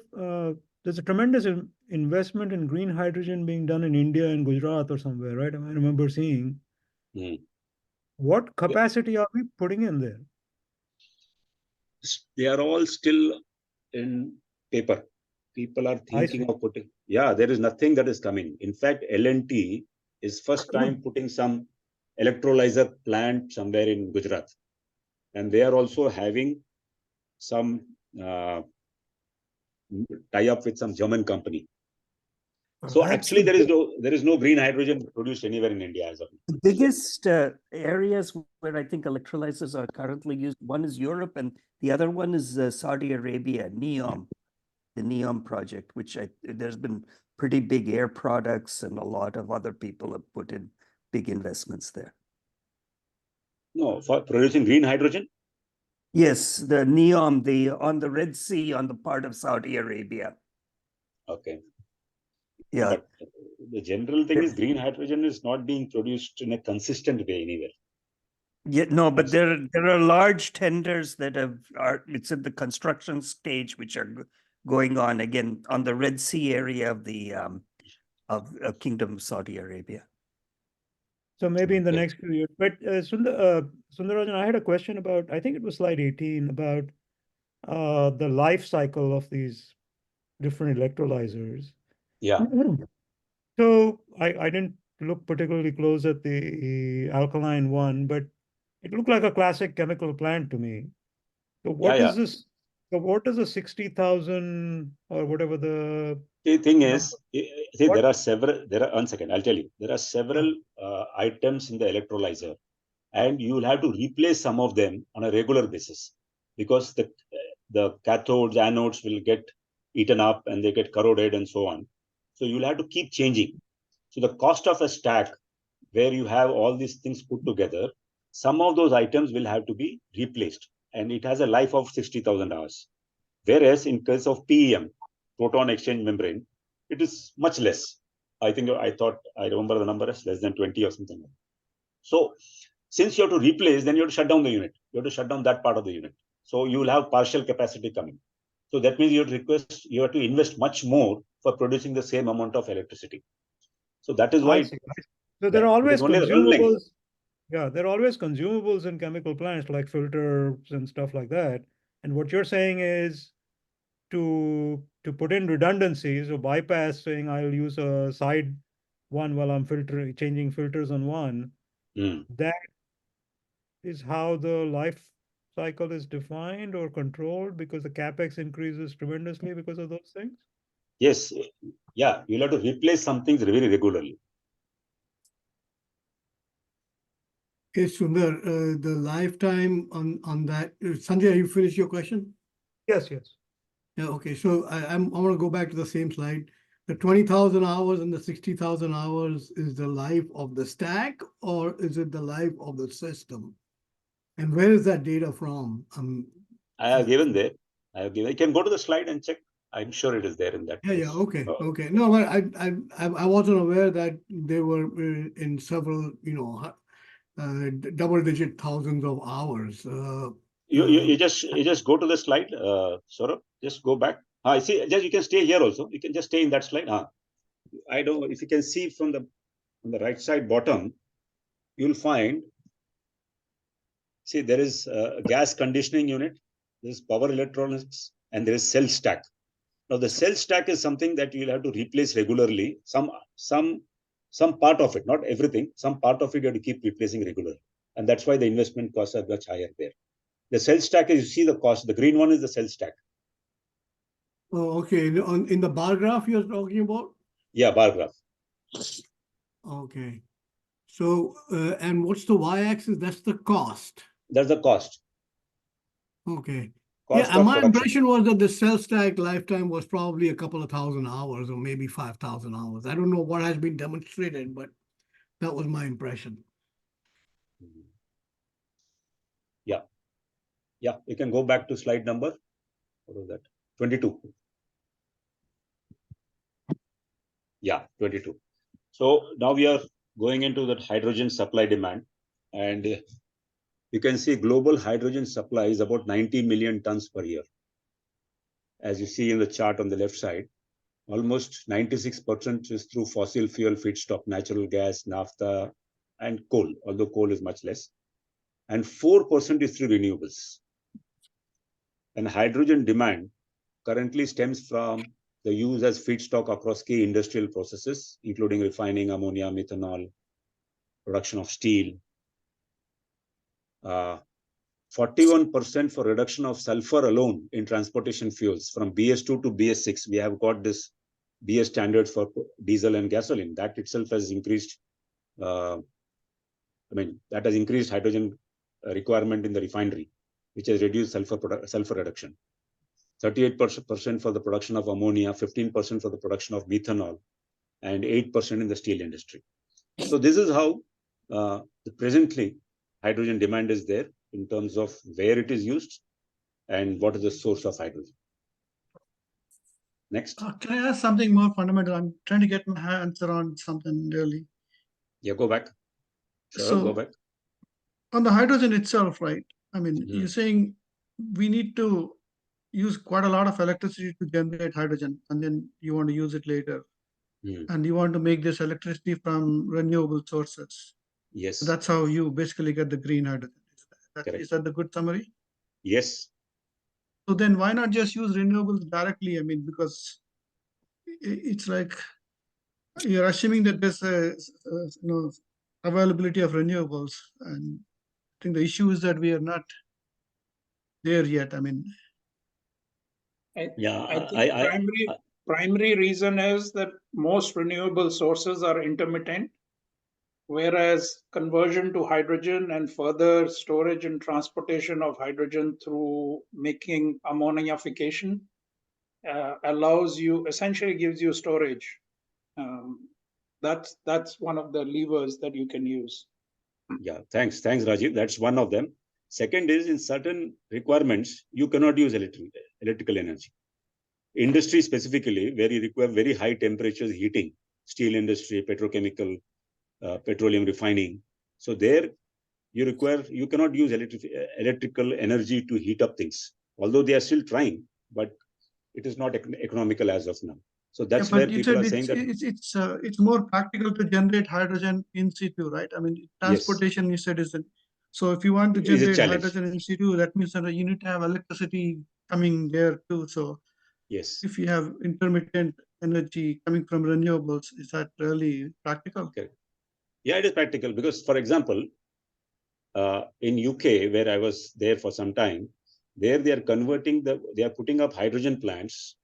there's a tremendous investment in green hydrogen being done in India and Gujarat or somewhere, right? I remember seeing. What capacity are we putting in there? They are all still in paper. People are thinking of putting, there is nothing that is coming. In fact, L&T is first time putting some electrolyzer plant somewhere in Gujarat. And they are also having some tie-up with some German company. So actually, there is no green hydrogen produced anywhere in India as of now. The biggest areas where I think electrolyzers are currently used, one is Europe and the other one is Saudi Arabia, NEOM, the NEOM project, which there's been pretty big Air Products and a lot of other people have put in big investments there. No, for producing green hydrogen? Yes, the NEOM, on the Red Sea, on the part of Saudi Arabia. Okay. Yeah. But the general thing is green hydrogen is not being produced in a consistent way anywhere. Yeah, no, but there are large tenders that it's in the construction stage, which are going on again on the Red Sea area of the Kingdom of Saudi Arabia. So maybe in the next few years. But Sunderajan, I had a question about, I think it was slide 18, about the life cycle of these different electrolyzers. Yeah. So I didn't look particularly close at the alkaline one, but it looked like a classic chemical plant to me. So what is this? So what is a 60,000 or whatever the thing is, there are, 1 second, I'll tell you, there are several items in the electrolyzer, and you will have to replace some of them on a regular basis because the cathodes, anodes will get eaten up and they get corroded and so on. So you'll have to keep changing. So the cost of a stack where you have all these things put together, some of those items will have to be replaced, and it has a life of 60,000 hours. Whereas in case of PEM, proton exchange membrane, it is much less. I think I remember the number is less than 20 or something. So since you have to replace, then you have to shut down the unit. You have to shut down that part of the unit. So you will have partial capacity coming. So that means you have to invest much more for producing the same amount of electricity. So that is why. So there are always only the run length. consumables. Yeah, there are always consumables in chemical plants like filters and stuff like that. And what you're saying is to put in redundancies or bypass saying I'll use a side one while I'm changing filters on one. That is how the life cycle is defined or controlled, because the capex increases tremendously because of those things. Yes, yeah, you'll have to replace some things very regularly. Okay, Sundar, the lifetime on that, Sanjay, you finished your question? Yes. Yeah, okay, so I want to go back to the same slide. The 20,000 hours and the 60,000 hours is the life of the stack, or is it the life of the system? And where is that data from? I have given there. You can go to the slide and check. I'm sure it is there in that. Yeah, okay. No, but I wasn't aware that they were in several, double-digit thousands of hours. You just go to the slide, Saurabh. Just go back. I see. Just you can stay here also. You can just stay in that slide. I don't know if you can see from the right side bottom. You'll find. See, there is a gas conditioning unit. There is power electronics, and there is cell stack. Now, the cell stack is something that you'll have to replace regularly. Some part of it, not everything. Some part of it you have to keep replacing regularly, and that's why the investment costs are much higher there. The cell stack is, you see the cost. The green one is the cell stack. Oh, okay. In the bar graph you're talking about? Yeah, bar graph. Okay. So, and what's the y-axis? That's the cost. That's the cost. Okay. Cost and of my production. impression was that the cell stack lifetime was probably a couple of thousand hours or maybe 5,000 hours. I don't know what has been demonstrated, but that was my impression. Yeah. You can go back to slide number. What was that? 22. Yeah, 22. So now we are going into that hydrogen supply demand, and you can see global hydrogen supply is about 90 million tons per year. As you see in the chart on the left side, almost 96% is through fossil fuel feedstock, natural gas, naphtha, and coal, although coal is much less. And 4% is through renewables. And hydrogen demand currently stems from the use as feedstock across key industrial processes, including refining, ammonia, methanol, production of steel. 41% for reduction of sulfur alone in transportation fuels from BS2 to BS6. We have got this BS standards for diesel and gasoline. That itself has increased. That has increased hydrogen requirement in the refinery, which has reduced sulfur reduction. 38% for the production of ammonia, 15% for the production of methanol, and 8% in the steel industry. So this is how presently hydrogen demand is there in terms of where it is used and what is the source of hydrogen. Next. Can I ask something more fundamental? I'm trying to get my hands around something really. Yeah, go back. Sure, go back. On the hydrogen itself, right? You're saying we need to use quite a lot of electricity to generate hydrogen, and then you want to use it later. And you want to make this electricity from renewable sources. Yes. So that's how you basically get the green hydrogen. Is that the good summary? Yes. So then why not just use renewables directly? Because it's like you're assuming that there's availability of renewables, and I think the issue is that we are not there yet. I think primary reason is that most renewable sources are intermittent, whereas conversion to hydrogen and further storage and transportation of hydrogen through making ammonification essentially gives you storage. That's one of the levers that you can use. Yeah, thanks, Rajiv. That's one of them. Second is, in certain requirements, you cannot use electrical energy. industry specifically, where you require very high temperatures heating, steel industry, petrochemical, petroleum refining. So there you cannot use electrical energy to heat up things, although they are still trying, but it is not economical as of now. So that's where people are saying that it's more practical to generate hydrogen in situ, right? I mean, transportation you said is so if you want to generate hydrogen in situ, that means that you need to have electricity coming there too. So yes, if you have intermittent energy coming from renewables, is that really practical? Okay. Yeah, it is practical because, for example, in UK, where I was there for some time, there they are they are putting up hydrogen plants,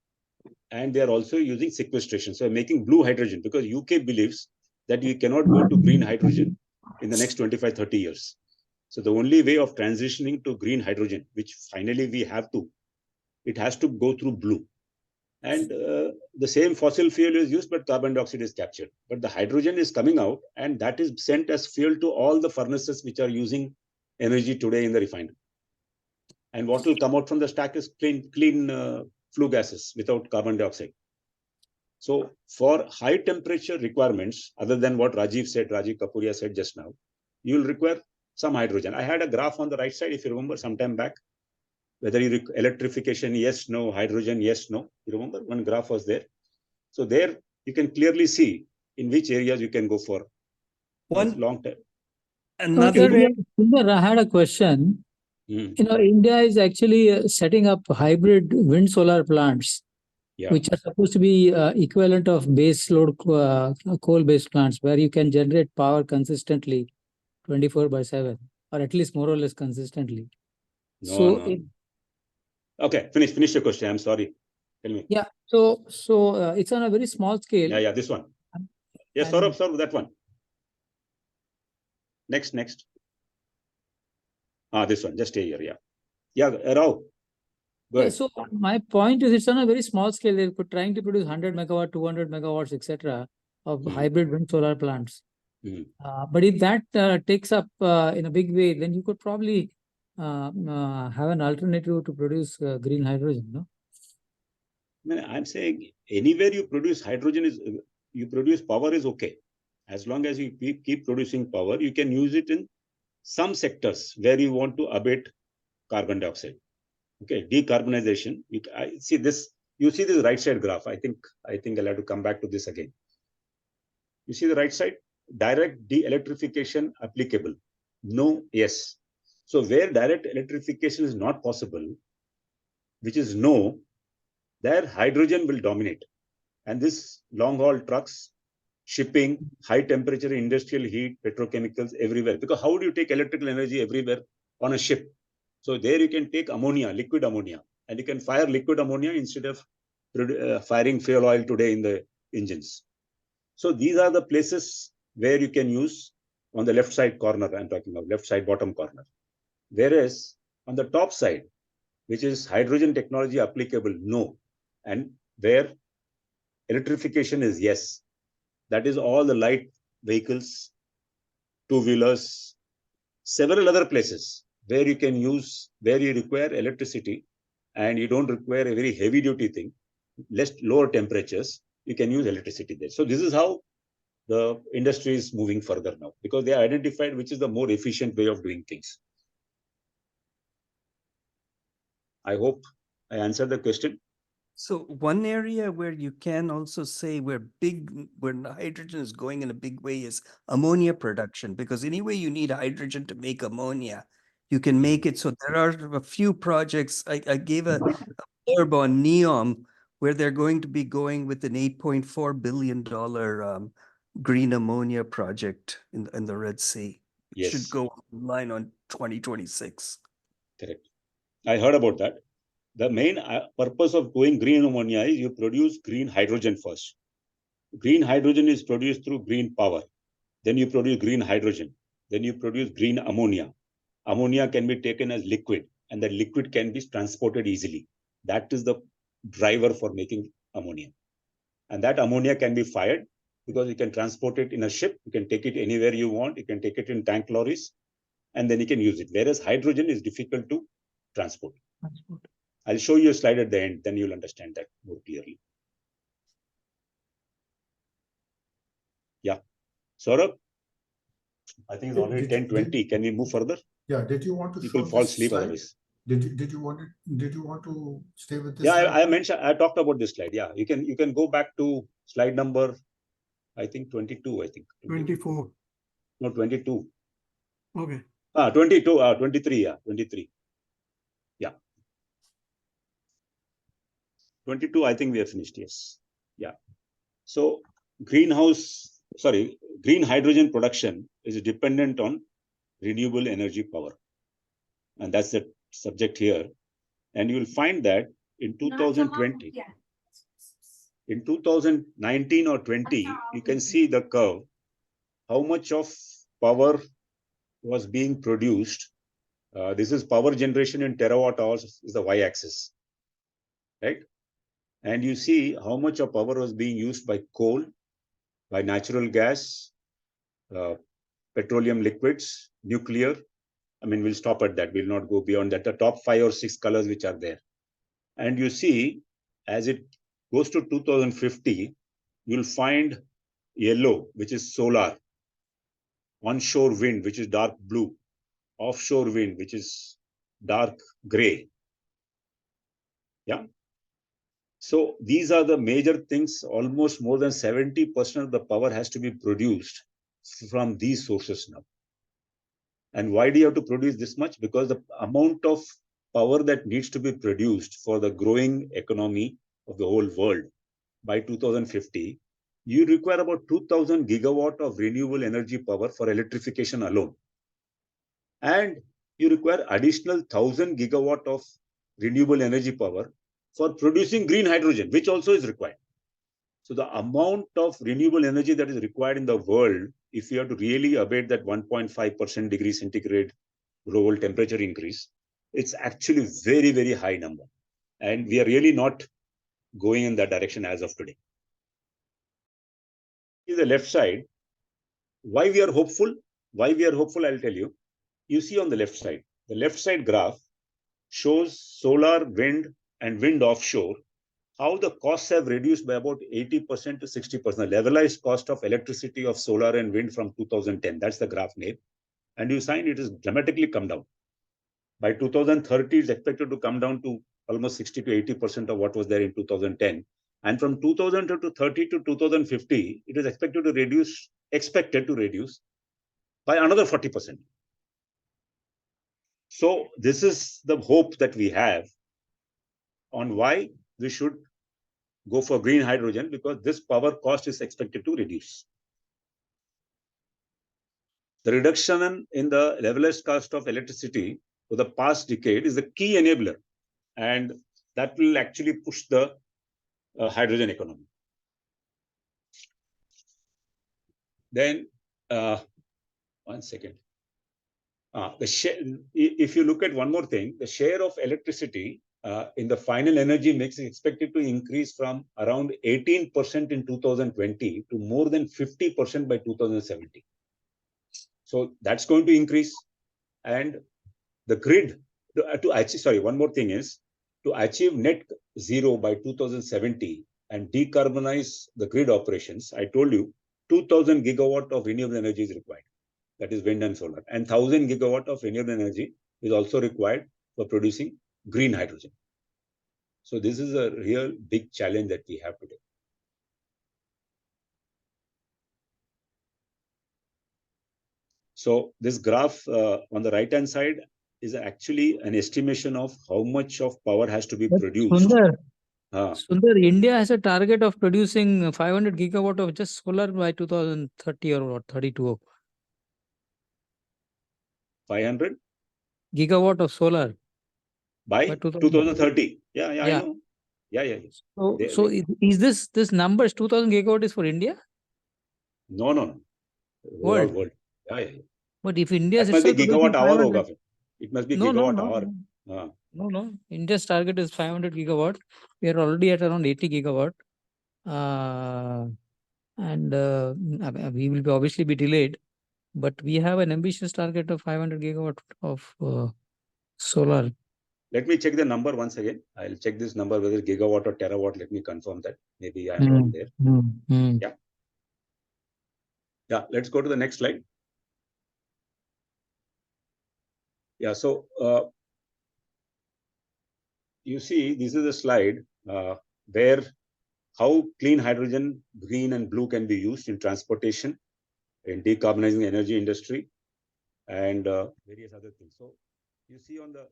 and they are also using sequestration. So making blue hydrogen, because UK believes that you cannot go to green hydrogen in the next 25, 30 years. So the only way of transitioning to green hydrogen, which finally we have to, it has to go through blue. And the same fossil fuel is used, but carbon dioxide is captured. But the hydrogen is coming out, and that is sent as fuel to all the furnaces which are using energy today in the refinery. And what will come out from the stack is clean flue gases without carbon dioxide. So for high temperature requirements, other than what Rajiv Kapuria said just now, you will require some hydrogen. I had a graph on the right side, if you remember, some time back, whether you electrification, yes, no, hydrogen, yes, no. You remember one graph was there. So there you can clearly see in which areas you can go for One long term. Another Sundar, I had a question. You know, India is actually setting up hybrid wind solar plants, which are supposed to be equivalent of base load coal-based plants, where you can generate power consistently 24/7, or at least more or less consistently. No. Okay, finish your question. I'm sorry. Tell me. Yeah, so it's on a very small scale. Yeah, this one. Yes, Saurabh, that one. Next. This one. Just stay here. Yeah, Rao. Yeah, so my point is, it's on a very small scale. They're trying to produce 100 megawatt, 200 megawatts, etc., of hybrid wind solar plants. But if that takes up in a big way, then you could probably have an alternative to produce green hydrogen, no? I'm saying anywhere you produce hydrogen you produce power is okay. As long as you keep producing power, you can use it in some sectors where you want to abate carbon dioxide. Okay, decarbonization. You see this right side graph. I think I'll have to come back to this again. You see the right side? Direct de-electrification applicable. No, yes. So where direct electrification is not possible, which is no, there hydrogen will dominate. And this long-haul trucks, shipping, high-temperature industrial heat, petrochemicals everywhere. Because how do you take electrical energy everywhere on a ship? So there you can take ammonia, liquid ammonia, and you can fire liquid ammonia instead of firing fuel oil today in the engines. So these are the places where you can use on the left side corner, I'm talking about left side bottom corner. Whereas on the top side, which is hydrogen technology applicable, no. And where electrification is yes. That is all the light vehicles, two-wheelers, several other places where you can use, where you require electricity and you don't require a very heavy duty thing, lower temperatures, you can use electricity there. So this is how the industry is moving further now, because they identified which is the more efficient way of doing things. I hope I answered the question. So one area where you can also say where hydrogen is going in a big way is ammonia production, because anyway you need hydrogen to make ammonia. You can make it. So there are a few projects. I gave a blurb on NEOM where they're going to be going with an $8.4 billion green ammonia project in the Red Sea. It should go online on 2026. Correct. I heard about that. The main purpose of going green ammonia is you produce green hydrogen first. Green hydrogen is produced through green power. Then you produce green hydrogen. Then you produce green ammonia. Ammonia can be taken as liquid, and that liquid can be transported easily. That is the driver for making ammonia. And that ammonia can be fired because you can transport it in a ship. You can take it anywhere you want. You can take it in tank lorries, and then you can use it. Whereas hydrogen is difficult to transport. I'll show you a slide at the end, then you'll understand that more clearly. Yeah. Saurabh, I think it's already 10:20. Can we move further? Yeah, did you want to People show fall this asleep slide? otherwise. Did you want to stay with this? Yeah, slide? I mentioned, I talked about this slide. Yeah, you can go back to slide number, I think 22, I think. 24. No, 22. Okay. 22, 23, yeah, 23. Yeah. 22, I think we have finished, yes. Yeah. So green hydrogen production is dependent on renewable energy power. And that's the subject here. And you'll find that in 2020, in 2019 or 20, you can see the curve, how much of power was being produced. This is power generation in terawatt hours, is the y-axis, right? And you see how much of power was being used by coal, by natural gas, petroleum liquids, nuclear. I mean, we'll stop at that. We'll not go beyond that. The top 5 or 6 colors which are there. And you see, as it goes to 2050, you'll find yellow, which is solar, onshore wind, which is dark blue, offshore wind, which is dark gray. Yeah. So these are the major things. Almost more than 70% of the power has to be produced from these sources now. And why do you have to produce this much? Because the amount of power that needs to be produced for the growing economy of the whole world by 2050, you require about 2000 gigawatt of renewable energy power for electrification alone. And you require additional 1000 gigawatt of renewable energy power for producing green hydrogen, which also is required. So the amount of renewable energy that is required in the world, if you have to really abate that 1.5% degree centigrade global temperature increase, it's actually very, very high number. And we are really not going in that direction as of today. In the left side, why we are hopeful? Why we are hopeful, I'll tell you. You see on the left side graph shows solar, wind, and wind offshore, how the costs have reduced by about 80% to 60%. Levelized cost of electricity of solar and wind from 2010. That's the graph name. And you find it has dramatically come down. By 2030, it's expected to come down to almost 60 to 80% of what was there in 2010. And from 2030 to 2050, it is expected to reduce by another 40%. So this is the hope that we have on why we should go for green hydrogen, because this power cost is expected to reduce. The reduction in the levelized cost of electricity for the past decade is the key enabler, and that will actually push the hydrogen economy. Then, one second. If you look at one more thing, the share of electricity in the final energy mix is expected to increase from around 18% in 2020 to more than 50% by 2070. So that's going to increase. And the grid, one more thing is, to achieve net zero by 2070 and decarbonize the grid operations, I told you 2000 gigawatt of renewable energy is required. That is wind and solar. And 1000 gigawatt of renewable energy is also required for producing green hydrogen. So this is a real big challenge that we have today. So this graph on the right-hand side is actually an estimation of how much of power has to be produced. Sundar, India has a target of producing 500 gigawatt of just solar by 2030 or 32. 500 gigawatt of solar by 2030. Yeah, I know. Yeah. So is this numbers 2000 gigawatt is for India? No. World. Yeah. But if India is must be gigawatt hour hoga. It must be gigawatt hour. No. India's target is 500 gigawatt. We are already at around 80 gigawatt. And we will obviously be delayed, but we have an ambitious target of 500 gigawatt of solar. let me check the number once again. I'll check this number, whether gigawatt or terawatt. Let me confirm that. Maybe I'm wrong there. Yeah. Yeah, let's go to the next slide. Yeah, so you see, this is a slide where how clean hydrogen, green and blue can be used in transportation, in decarbonizing the energy industry, and various other things. So you see on the,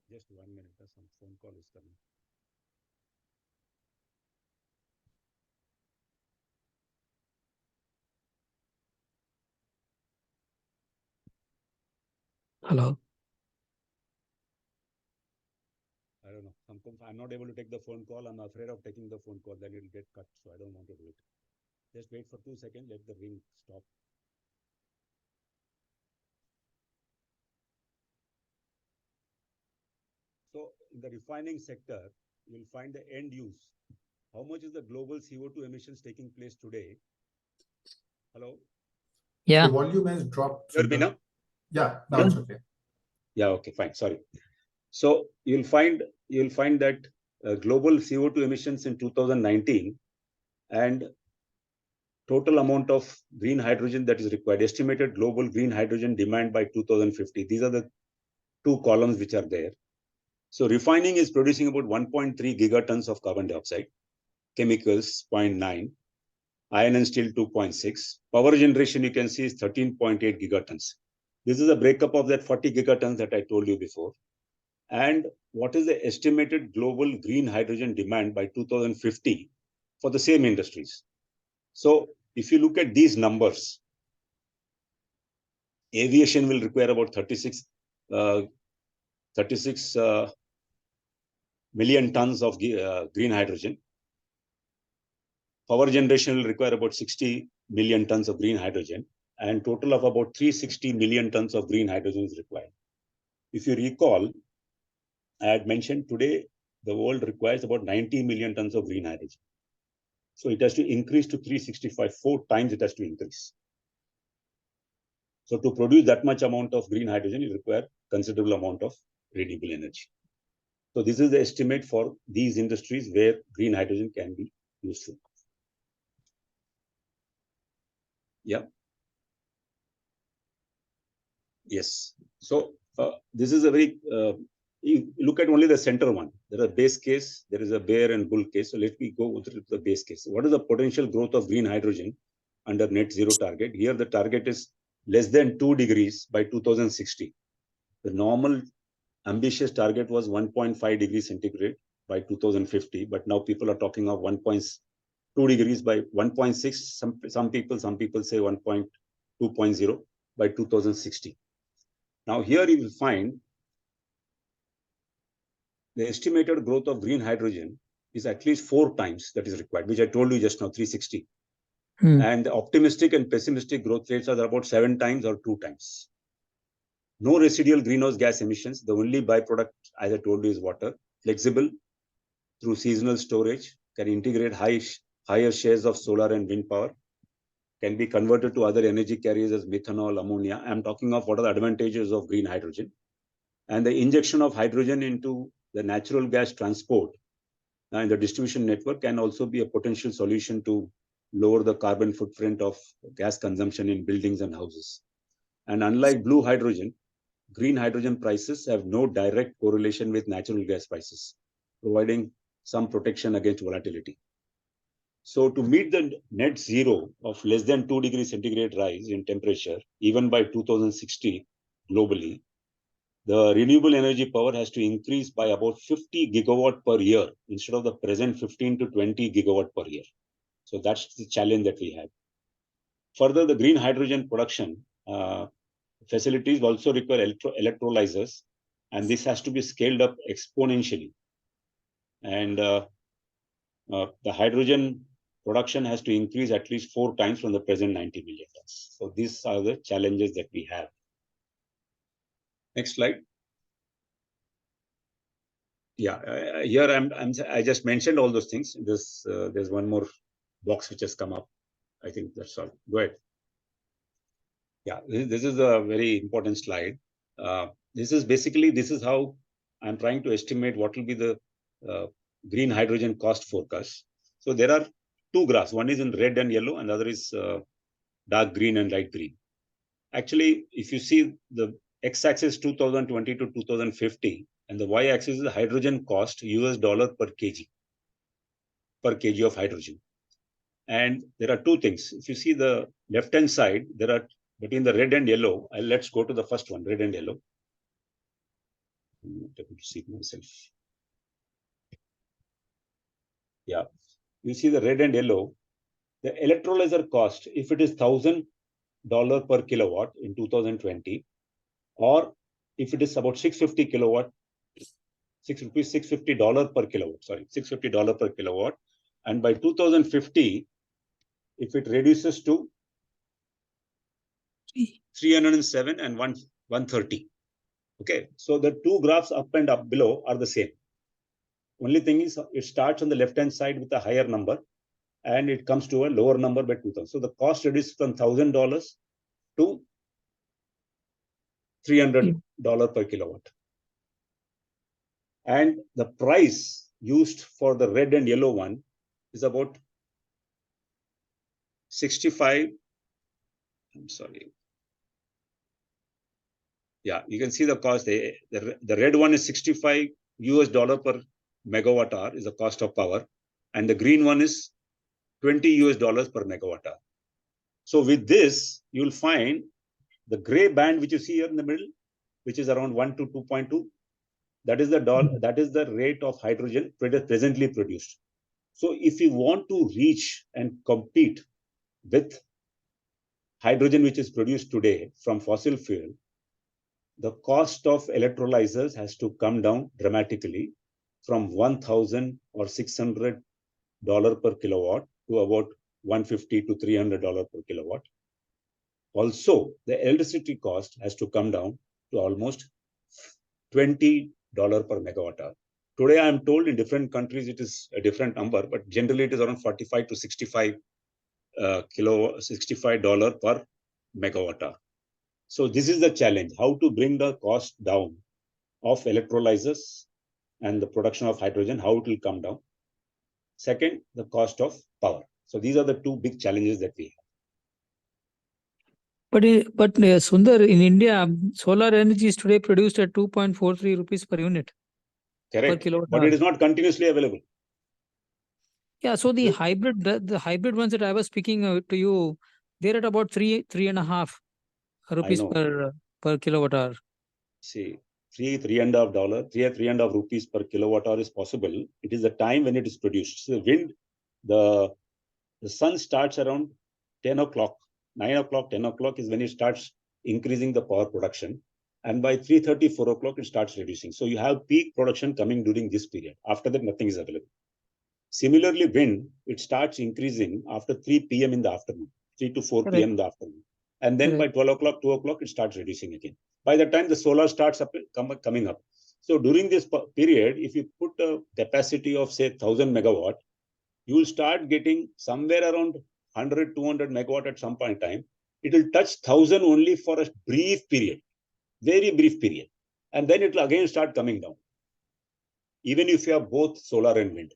just 1 minute, some phone call is coming. Hello. I don't know. I'm not able to take the phone call. I'm afraid of taking the phone call, then it'll get cut. So I don't want to do it. Just wait for 2 seconds. Let the ring stop. So in the refining sector, you'll find the end use. How much is the global CO2 emissions taking place today? Hello? Yeah. The volume has dropped. Hear me now? Yeah, now it's okay. Yeah, okay, fine. Sorry. So you'll find that global CO2 emissions in 2019 and total amount of green hydrogen that is required, estimated global green hydrogen demand by 2050. These are the two columns which are there. So refining is producing about 1.3 gigatons of carbon dioxide, chemicals 0.9, iron and steel 2.6. Power generation, you can see, is 13.8 gigatons. This is a breakup of that 40 gigatons that I told you before. And what is the estimated global green hydrogen demand by 2050 for the same industries? So if you look at these numbers, aviation will require about 36 million tons of green hydrogen. Power generation will require about 60 million tons of green hydrogen, and total of about 360 million tons of green hydrogen is required. If you recall, I had mentioned today the world requires about 90 million tons of green hydrogen. So it has to increase to 365, 4 times it has to increase. So to produce that much amount of green hydrogen, you require considerable amount of renewable energy. So this is the estimate for these industries where green hydrogen can be useful. Yeah. Yes. So this is a very, you look at only the center one. There are base case, there is a bear and bull case. So let me go to the base case. What is the potential growth of green hydrogen under net zero target? Here the target is less than 2 degrees by 2060. The normal ambitious target was 1.5 degrees centigrade by 2050, but now people are talking of 1.2 degrees by 1.6. Some people say 1.2.0 by 2060. Now here you will find the estimated growth of green hydrogen is at least 4 times that is required, which I told you just now, 360. And the optimistic and pessimistic growth rates are about 7 times or 2 times. No residual greenhouse gas emissions. The only byproduct, as I told you, is water. Flexible through seasonal storage, can integrate higher shares of solar and wind power, can be converted to other energy carriers as methanol, ammonia. I'm talking of what are the advantages of green hydrogen. And the injection of hydrogen into the natural gas transport and the distribution network can also be a potential solution to lower the carbon footprint of gas consumption in buildings and houses. And unlike blue hydrogen, green hydrogen prices have no direct correlation with natural gas prices, providing some protection against volatility. So to meet the net zero of less than 2 degrees centigrade rise in temperature, even by 2060 globally, the renewable energy power has to increase by about 50 gigawatt per year instead of the present 15 to 20 gigawatt per year. So that's the challenge that we have. Further, the green hydrogen production facilities also require electrolyzers, and this has to be scaled up exponentially. And the hydrogen production has to increase at least 4 times from the present 90 million tons. So these are the challenges that we have. Next slide. Yeah, here I just mentioned all those things. There's one more box which has come up. I think that's all. Go ahead. Yeah, this is a very important slide. this is how I'm trying to estimate what will be the green hydrogen cost forecast. So there are two graphs. One is in red and yellow, and the other is dark green and light green. Actually, if you see the x-axis 2020 to 2050, and the y-axis is the hydrogen cost, US dollar per kg of hydrogen. And there are two things. If you see the left-hand side, there are between the red and yellow. Let's go to the first one, red and yellow. I'm not able to see it myself. Yeah, you see the red and yellow. The electrolyzer cost, if it is $1,000 per kilowatt in 2020, or if it is about $650 per kilowatt, $650 per kilowatt. And by 2050, if it reduces to 307 and 130. Okay, so the two graphs up and up below are the same. Only thing is it starts on the left-hand side with a higher number and it comes to a lower number by 2000. So the cost reduces from $1,000 to $300 per kilowatt. And the price used for the red and yellow one is about 65. I'm sorry. Yeah, you can see the cost. The red one is $65 per megawatt hour is the cost of power. And the green one is $20 per megawatt hour. So with this, you'll find the gray band, which you see here in the middle, which is around 1 to 2.2. That is the rate of hydrogen presently produced. So if you want to reach and compete with hydrogen, which is produced today from fossil fuel, the cost of electrolyzers has to come down dramatically from $1,000 or $600 per kilowatt to about $150 to $300 per kilowatt. Also, the electricity cost has to come down to almost $20 per megawatt hour. Today, I am told in different countries it is a different number, but generally it is around $45 to $65 per megawatt hour. So this is the challenge: how to bring the cost down of electrolyzers and the production of hydrogen, how it will come down. Second, the cost of power. So these are the two big challenges that we have. But Sundar, in India, solar energy is today produced at 2.43 rupees per unit. Correct. Per kilowatt but hour. It is not continuously available. Yeah, so the hybrid ones that I was speaking to you, they're at about 3.5 rupees per kilowatt hour. See, $3.5 rupees per kilowatt hour is possible. It is the time when it is produced. So wind, the sun starts around 10 o'clock, 9 o'clock, 10 o'clock is when it starts increasing the power production. And by 3:30, 4 o'clock, it starts reducing. So you have peak production coming during this period. After that, nothing is available. Similarly, wind, it starts increasing after 3 p.m. in the afternoon, 3 to 4 p.m. in the afternoon. And then by 12 o'clock, 2 o'clock, it starts reducing again. By the time the solar starts coming up. So during this period, if you put a capacity of, say, 1,000 megawatt, you will start getting somewhere around 100, 200 megawatt at some point in time. It will touch 1,000 only for a brief period, very brief period. And then it will again start coming down, even if you have both solar and wind.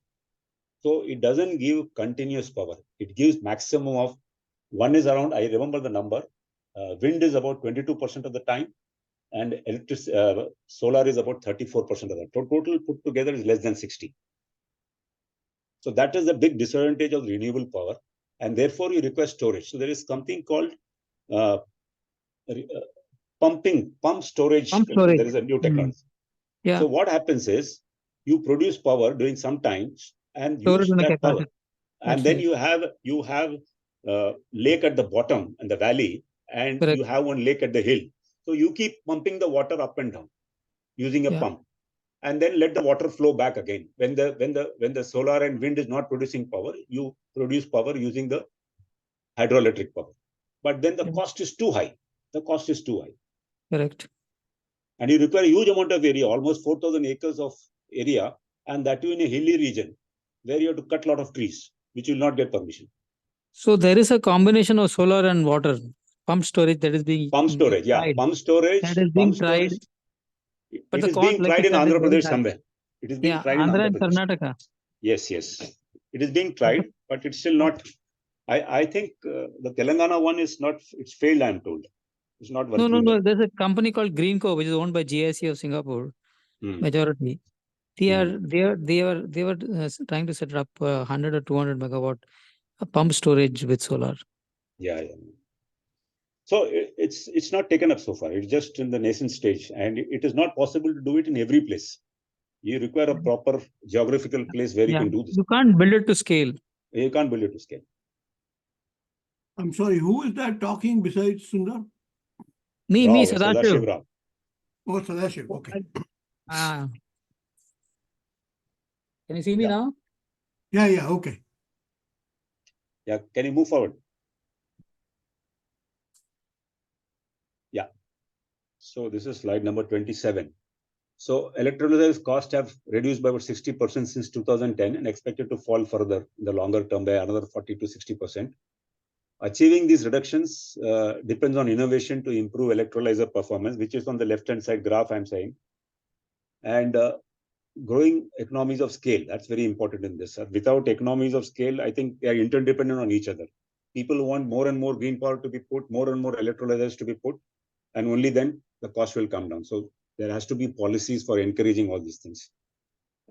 So it doesn't give continuous power. It gives maximum of, one is around, I remember the number, wind is about 22% of the time, and solar is about 34% of the time. Total put together is less than 60. So that is the big disadvantage of renewable power, and therefore you require storage. So there is something called pump storage. There is a new technology. Yeah. So what happens is you produce power during some times and use that power, and then you have lake at the bottom and the valley, and you have one lake at the hill. So you keep pumping the water up and down using a pump, and then let the water flow back again. When the solar and wind is not producing power, you produce power using the hydroelectric power. But then the cost is too high. The cost is too high. Correct. And you require a huge amount of area, almost 4,000 acres of area, and that too in a hilly region where you have to cut a lot of trees, which will not get permission. So there is a combination of solar and water pump storage that is being pump storage. tried. Pump storage. That is being tried. But It the is cost, being like tried you in said, is Andhra very Pradesh high. somewhere. It is being Yeah, tried in Andhra Andhra and Pradesh. Karnataka. Yes, yes. It is being tried, but it's still not. I think the Telangana one is not, it's failed, I'm told. It's not No, working no, well. no. There's a company called Greenco, which is owned by GIC of Singapore, majority. They were trying to set up 100 or 200 megawatt pump storage with solar. Yeah. So it's not taken up so far. It's just in the nascent stage, and it is not possible to do it in every place. You require a proper geographical place where you can do this. You can't build it to scale. You can't build it to scale. I'm sorry, who is that talking besides Sundar? Me, Sadashiv Sadashiv. Rao. Oh, Sadashiv, okay. Can you see me now? Yeah, okay. Yeah, can you move forward? Yeah. So this is slide number 27. So electrolyzers costs have reduced by about 60% since 2010 and expected to fall further in the longer term by another 40 to 60%. Achieving these reductions depends on innovation to improve electrolyzer performance, which is on the left-hand side graph I'm saying. And growing economies of scale, that's very important in this. Without economies of scale, I think they are interdependent on each other. People want more and more green power to be put, more and more electrolyzers to be put, and only then the cost will come down. So there has to be policies for encouraging all these things.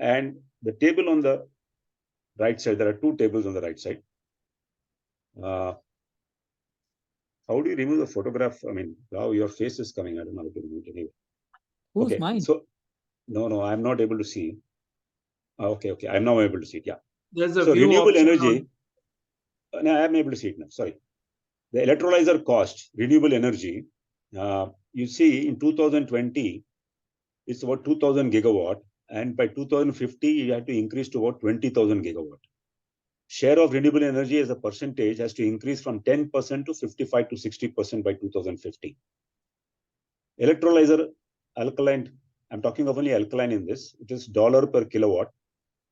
And the table on the right side, there are two tables on the right side. How do you remove the photograph? I mean, now your face is coming. I don't know how to remove it anyway. Who's mine? So, no, I'm not able to see. Okay, I'm now able to see it. Yeah. There's a So view renewable option energy. No, I'm able to see it now. Sorry. The electrolyzer cost, renewable energy, you see in 2020, it's about 2000 gigawatt. And by 2050, you have to increase to about 20,000 gigawatt. Share of renewable energy as a percentage has to increase from 10% to 55 to 60% by 2050. Electrolyzer alkaline, I'm talking of only alkaline in this, it is $ per kilowatt,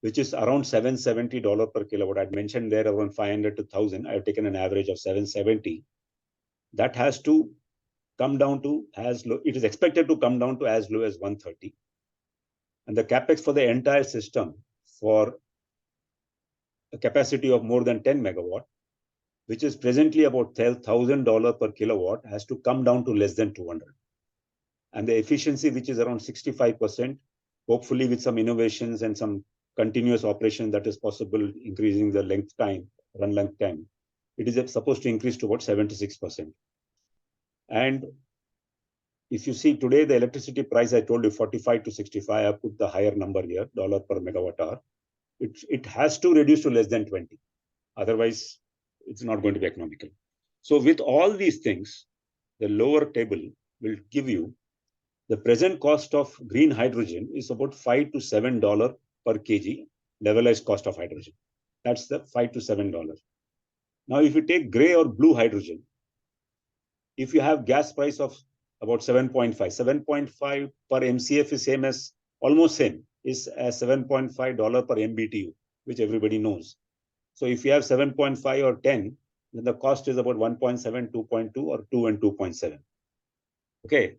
which is around $770 per kilowatt. I'd mentioned there around 500 to 1000. I've taken an average of 770. That has to come down to as low, it is expected to come down to as low as 130. And the capex for the entire system for a capacity of more than 10 megawatt, which is presently about $1,000 per kilowatt, has to come down to less than 200. And the efficiency, which is around 65%, hopefully with some innovations and some continuous operation that is possible, increasing the length time, run length time, it is supposed to increase to about 76%. And if you see today, the electricity price, I told you 45 to 65, I put the higher number here, $ per megawatt hour. It has to reduce to less than 20. Otherwise, it's not going to be economical. So with all these things, the lower table will give you the present cost of green hydrogen is about $5 to $7 per kg, levelized cost of hydrogen. That's the $5 to $7. Now, if you take gray or blue hydrogen, if you have gas price of about 7.5 per MCF is same as, almost same, is as $7.5 per MBTU, which everybody knows. So if you have 7.5 or 10, then the cost is about 1.7, 2.2 or 2 and 2.7. Okay.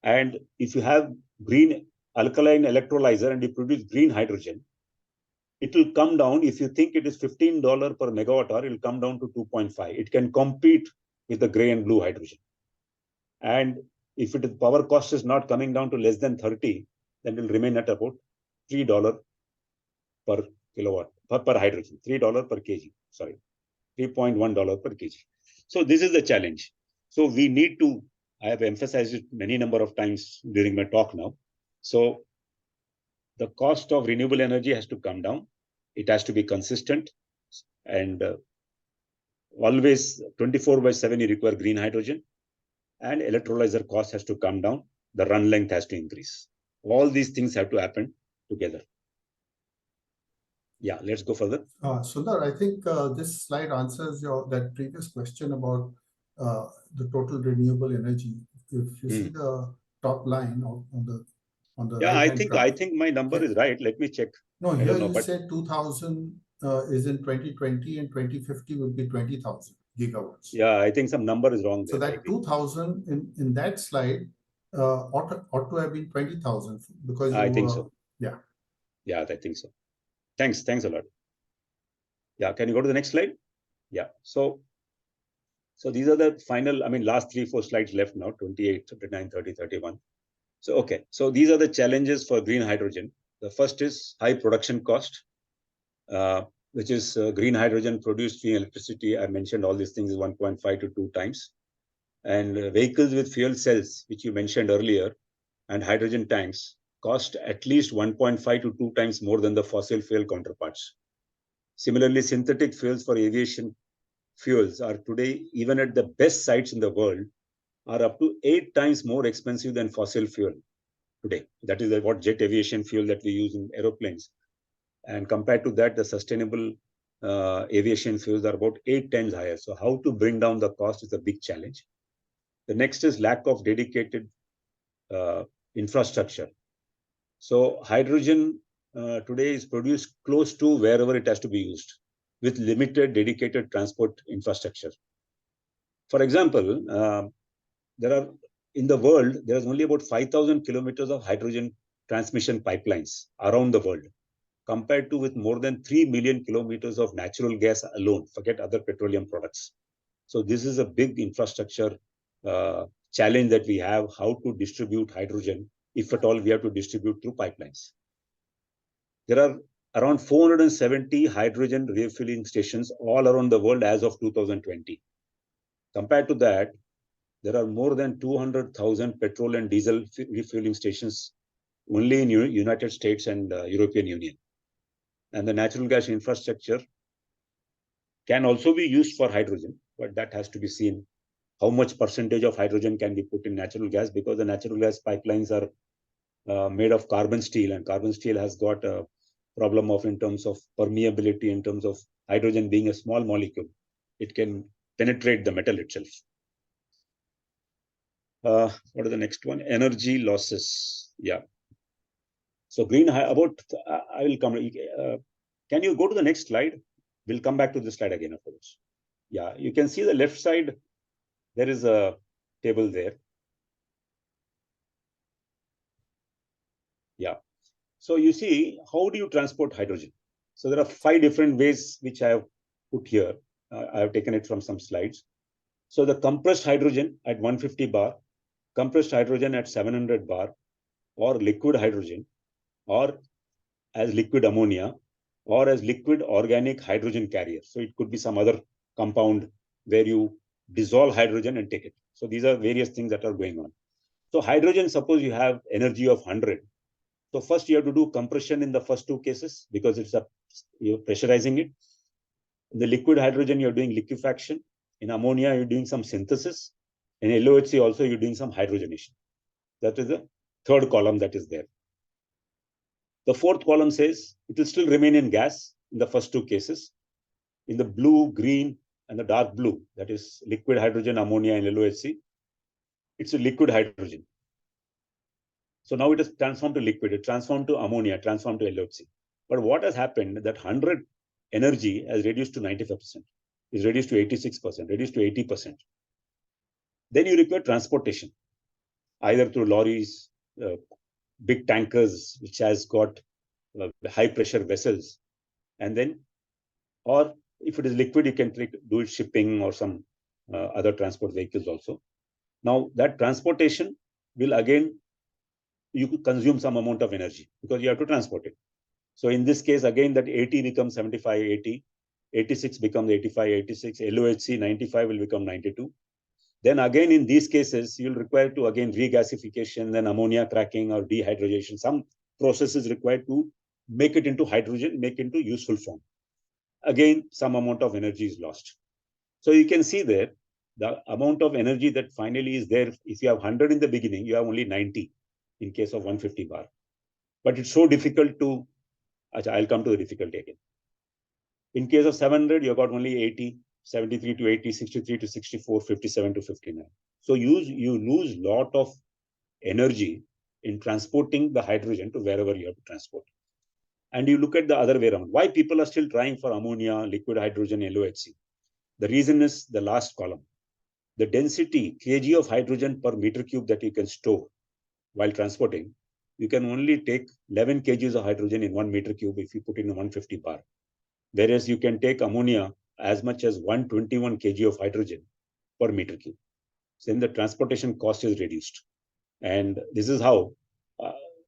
And if you have green alkaline electrolyzer and you produce green hydrogen, it will come down. If you think it is $15 per megawatt hour, it will come down to 2.5. It can compete with the gray and blue hydrogen. And if it is power cost is not coming down to less than 30, then it will remain at about $3 per kilowatt per hydrogen, $3 per kg. Sorry, $3.1 per kg. So this is the challenge. So we need to, I have emphasized it many number of times during my talk now. So the cost of renewable energy has to come down. It has to be consistent, and always 24/7 you require green hydrogen, and electrolyzer cost has to come down. The run length has to increase. All these things have to happen together. Yeah, let's go further. Sundar, I think this slide answers that previous question about the total renewable energy. If you see the top line on the yeah, right I think my number is right. Let me check. No, here you said 2000 is in 2020 and 2050 would be 20,000 gigawatts. Yeah, I think some number is wrong so there. that 2000 in that slide ought to have been 20,000 because I think so. Yeah. Yeah, I think so. Thanks a lot. Yeah, can you go to the next slide? Yeah. So these are the final, last 3-4 slides left now, 28, 29, 30, 31. So, okay. So these are the challenges for green hydrogen. The first is high production cost, which is green hydrogen produced green electricity. I mentioned all these things is 1.5 to 2 times. And vehicles with fuel cells, which you mentioned earlier, and hydrogen tanks cost at least 1.5 to 2 times more than the fossil fuel counterparts. Similarly, synthetic fuels for aviation fuels are today, even at the best sites in the world, are up to 8 times more expensive than fossil fuel today. That is what jet aviation fuel that we use in aeroplanes. And compared to that, the sustainable aviation fuels are about 8 times higher. So how to bring down the cost is a big challenge. The next is lack of dedicated infrastructure. So hydrogen today is produced close to wherever it has to be used, with limited dedicated transport infrastructure. For example, in the world, there is only about 5,000 kilometers of hydrogen transmission pipelines around the world, compared to with more than 3 million kilometers of natural gas alone, forget other petroleum products. So this is a big infrastructure challenge that we have, how to distribute hydrogen, if at all we have to distribute through pipelines. There are around 470 hydrogen refueling stations all around the world as of 2020. Compared to that, there are more than 200,000 petrol and diesel refueling stations only in United States and European Union. And the natural gas infrastructure can also be used for hydrogen, but that has to be seen how much percentage of hydrogen can be put in natural gas, because the natural gas pipelines are made of carbon steel, and carbon steel has got a problem of in terms of permeability, in terms of hydrogen being a small molecule. It can penetrate the metal itself. What is the next one? Energy losses. Yeah. So I will come. Can you go to the next slide? We'll come back to this slide again afterwards. Yeah, you can see the left side. There is a table there. Yeah. So you see, how do you transport hydrogen? So there are 5 different ways which I have put here. I have taken it from some slides. So the compressed hydrogen at 150 bar, compressed hydrogen at 700 bar, or liquid hydrogen, or as liquid ammonia, or as liquid organic hydrogen carrier. So it could be some other compound where you dissolve hydrogen and take it. So these are various things that are going on. So hydrogen, suppose you have energy of 100. So first you have to do compression in the first 2 cases, because you're pressurizing it. In the liquid hydrogen, you're doing liquefaction. In ammonia, you're doing some synthesis. In LOHC also, you're doing some hydrogenation. That is the 3rd column that is there. The 4th column says it will still remain in gas in the first 2 cases. In the blue, green, and the dark blue, that is liquid hydrogen, ammonia, and LOHC, it's a liquid hydrogen. So now it is transformed to liquid, it transformed to ammonia, transformed to LOHC. But what has happened, that 100 energy has reduced to 95%, is reduced to 86%, reduced to 80%. Then you require transportation, either through lorries, big tankers, which has got high pressure vessels. And then, or if it is liquid, you can do it shipping or some other transport vehicles also. Now that transportation will again, you could consume some amount of energy because you have to transport it. So in this case, again, that 80 becomes 75, 80, 86 becomes 85, 86, LOHC 95 will become 92. Then again, in these cases, you'll require to again regasification, then ammonia cracking or dehydrogenation. Some process is required to make it into hydrogen, make it into useful form. Again, some amount of energy is lost. So you can see there, the amount of energy that finally is there, if you have 100 in the beginning, you have only 90 in case of 150 bar. But it's so difficult to, I'll come to the difficulty again. In case of 700, you got only 80, 73 to 80, 63 to 64, 57 to 59. So you lose lot of energy in transporting the hydrogen to wherever you have to transport. And you look at the other way around. Why people are still trying for ammonia, liquid hydrogen, LOHC? The reason is the last column. The density, kg of hydrogen per meter cube that you can store while transporting, you can only take 11 kgs of hydrogen in 1 meter cube if you put in a 150 bar. Whereas you can take ammonia as much as 121 kg of hydrogen per meter cube. So then the transportation cost is reduced. And this is how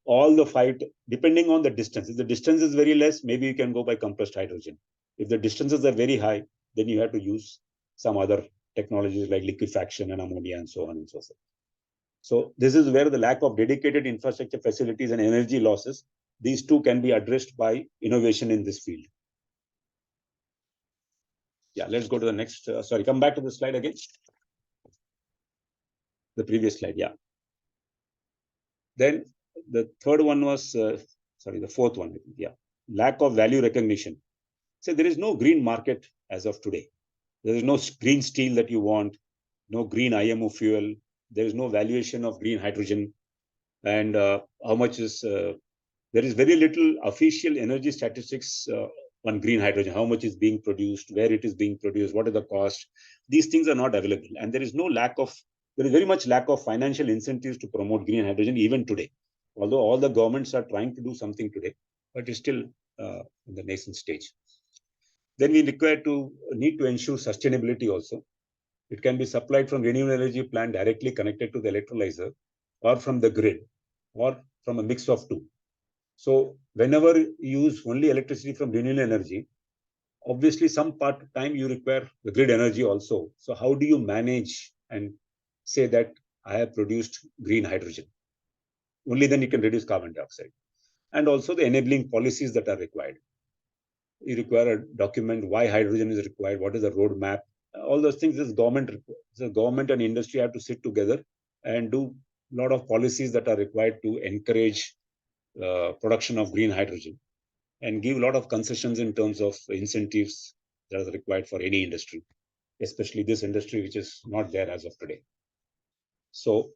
all the fight, depending on the distance. If the distance is very less, maybe you can go by compressed hydrogen. If the distances are very high, then you have to use some other technologies like liquefaction and ammonia and so on and so forth. So this is where the lack of dedicated infrastructure facilities and energy losses, these two can be addressed by innovation in this field. Yeah, let's go to the next. Sorry, come back to the slide again. The previous slide, yeah. Then the third one was, the fourth one, yeah. Lack of value recognition. So there is no green market as of today. There is no green steel that you want, no green IMO fuel. There is no valuation of green hydrogen. And how much is, there is very little official energy statistics on green hydrogen, how much is being produced, where it is being produced, what is the cost. These things are not available. And there is very much lack of financial incentives to promote green hydrogen even today. Although all the governments are trying to do something today, but it's still in the nascent stage. Then we need to ensure sustainability also. It can be supplied from renewable energy plant directly connected to the electrolyzer, or from the grid, or from a mix of two. So whenever you use only electricity from renewable energy, obviously some part of time you require the grid energy also. So how do you manage and say that I have produced green hydrogen? Only then you can reduce carbon dioxide. And also the enabling policies that are required. You require a document why hydrogen is required, what is the roadmap. All those things is government and industry have to sit together and do a lot of policies that are required to encourage production of green hydrogen and give a lot of concessions in terms of incentives that are required for any industry, especially this industry, which is not there as of today. So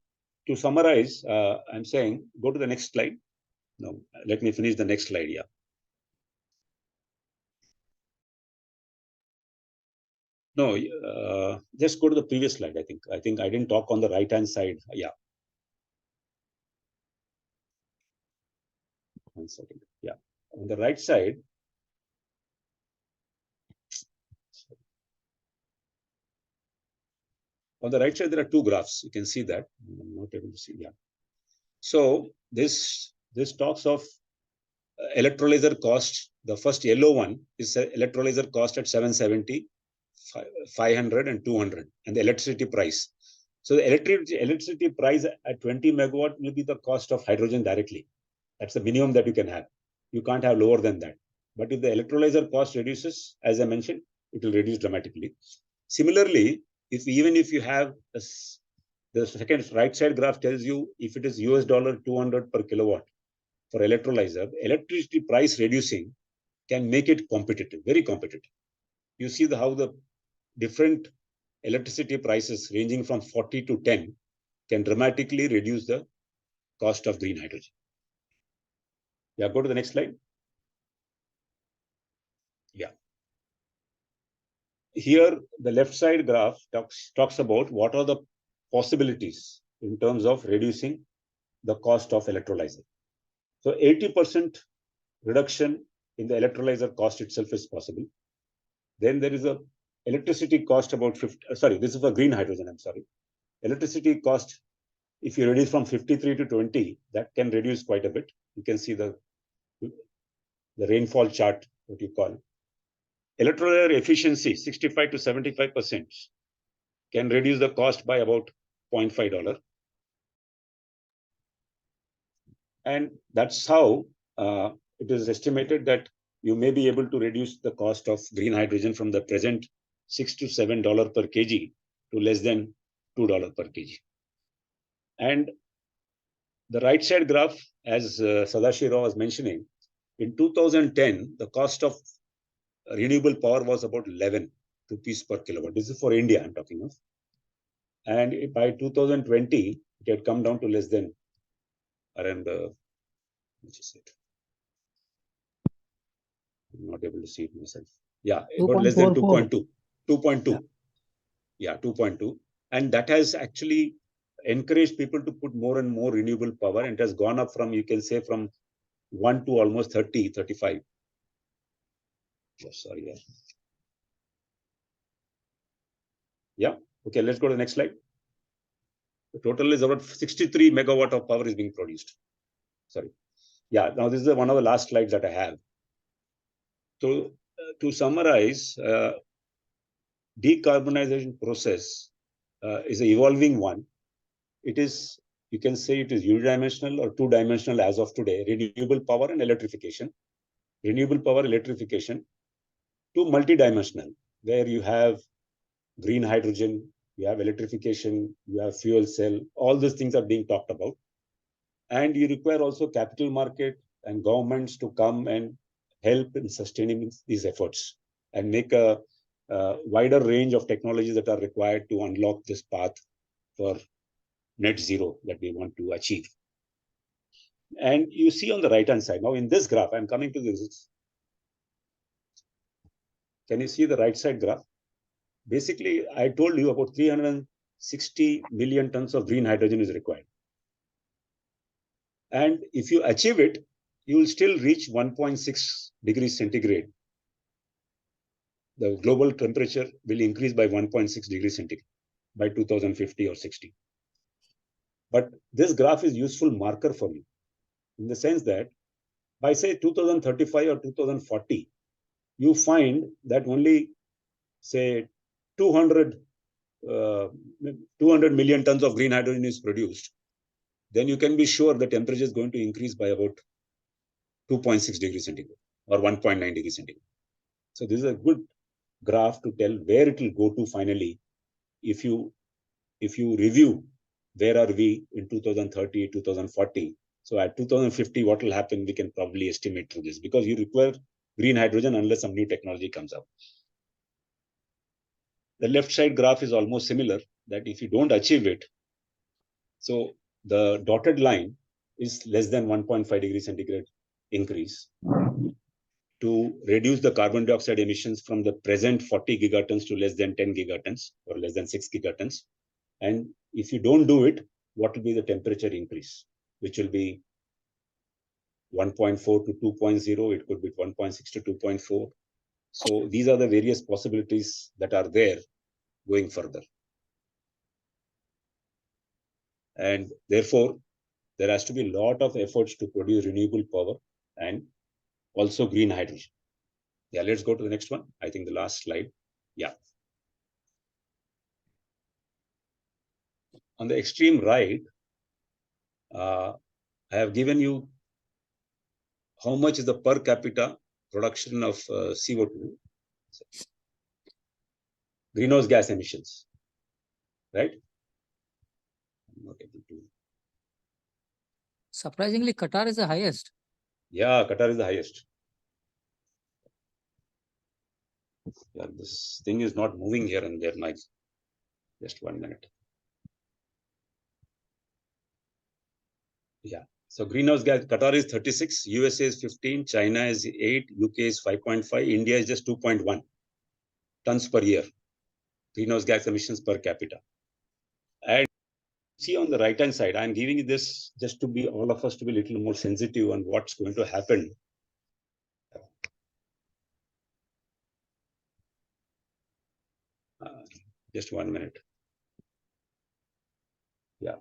to summarize, I'm saying, go to the next slide. No, let me finish the next slide, yeah. No, just go to the previous slide, I think. I didn't talk on the right-hand side. Yeah. 1 second. Yeah. On the right side. On the right side, there are two graphs. You can see that. I'm not able to see. Yeah. So this talks of electrolyzer cost. The first yellow one is electrolyzer cost at 770, 500, and 200, and the electricity price. So the electricity price at 20 megawatt will be the cost of hydrogen directly. That's the minimum that you can have. You can't have lower than that. But if the electrolyzer cost reduces, as I mentioned, it will reduce dramatically. Similarly, even if you have the second right side graph tells you if it is US $200 per kilowatt for electrolyzer, electricity price reducing can make it competitive, very competitive. You see how the different electricity prices ranging from 40 to 10 can dramatically reduce the cost of green hydrogen. Yeah, go to the next slide. Yeah. Here, the left side graph talks about what are the possibilities in terms of reducing the cost of electrolyzer. So 80% reduction in the electrolyzer cost itself is possible. Then there is a electricity cost about 50, this is for green hydrogen, I'm sorry. Electricity cost, if you reduce from 53 to 20, that can reduce quite a bit. You can see the rainfall chart, what you call. Electrolyzer efficiency, 65 to 75%, can reduce the cost by about $0.5. And that's how it is estimated that you may be able to reduce the cost of green hydrogen from the present $6 to $7 per kg to less than $2 per kg. And the right side graph, as Sadashira was mentioning, in 2010, the cost of renewable power was about 11 rupees per kilowatt. This is for India, I'm talking of. And by 2020, it had come down to less than around, which is it? I'm not able to see it myself. Yeah, about less than 2.2. 2.2. Yeah, 2.2. And that has actually encouraged people to put more and more renewable power, and it has gone up from, you can say, from 1 to almost 30, 35. Oh, sorry. Yeah. Yeah. Okay, let's go to the next slide. The total is about 63 megawatt of power is being produced. Sorry. Yeah, now this is one of the last slides that I have. So to summarize, decarbonization process is an evolving one. It is, you can say it is unidimensional or two-dimensional as of today, renewable power and electrification. Renewable power, electrification, to multidimensional, where you have green hydrogen, you have electrification, you have fuel cell, all these things are being talked about. And you require also capital market and governments to come and help in sustaining these efforts and make a wider range of technologies that are required to unlock this path for net zero that we want to achieve. And you see on the right-hand side, now in this graph, I'm coming to this. Can you see the right side graph? Basically, I told you about 360 million tons of green hydrogen is required. And if you achieve it, you will still reach 1.6 degrees centigrade. The global temperature will increase by 1.6 degrees centigrade by 2050 or 60. But this graph is useful marker for you in the sense that by say 2035 or 2040, you find that only say 200 million tons of green hydrogen is produced, then you can be sure the temperature is going to increase by about 2.6 degrees centigrade or 1.9 degrees centigrade. So this is a good graph to tell where it will go to finally. If you review where are we in 2030, 2040. So at 2050, what will happen, we can probably estimate through this, because you require green hydrogen unless some new technology comes up. The left side graph is almost similar, that if you don't achieve it, so the dotted line is less than 1.5 degrees centigrade increase to reduce the carbon dioxide emissions from the present 40 gigatons to less than 10 gigatons or less than 6 gigatons. And if you don't do it, what will be the temperature increase, which will be 1.4 to 2.0, it could be 1.6 to 2.4. So these are the various possibilities that are there going further. And therefore, there has to be a lot of efforts to produce renewable power and also green hydrogen. Yeah, let's go to the next one. I think the last slide. Yeah. On the extreme right, I have given you how much is the per capita production of CO2, greenhouse gas emissions, right? I'm not able to. Surprisingly, Qatar is the highest. Yeah, Qatar is the highest. Yeah, this thing is not moving here and there, Mike. Just 1 minute. Yeah. So greenhouse gas, Qatar is 36, USA is 15, China is 8, UK is 5.5, India is just 2.1 tons per year. Greenhouse gas emissions per capita. And see on the right-hand side, I'm giving you this just to be all of us to be a little more sensitive on what's going to happen. Just 1 minute. Yeah.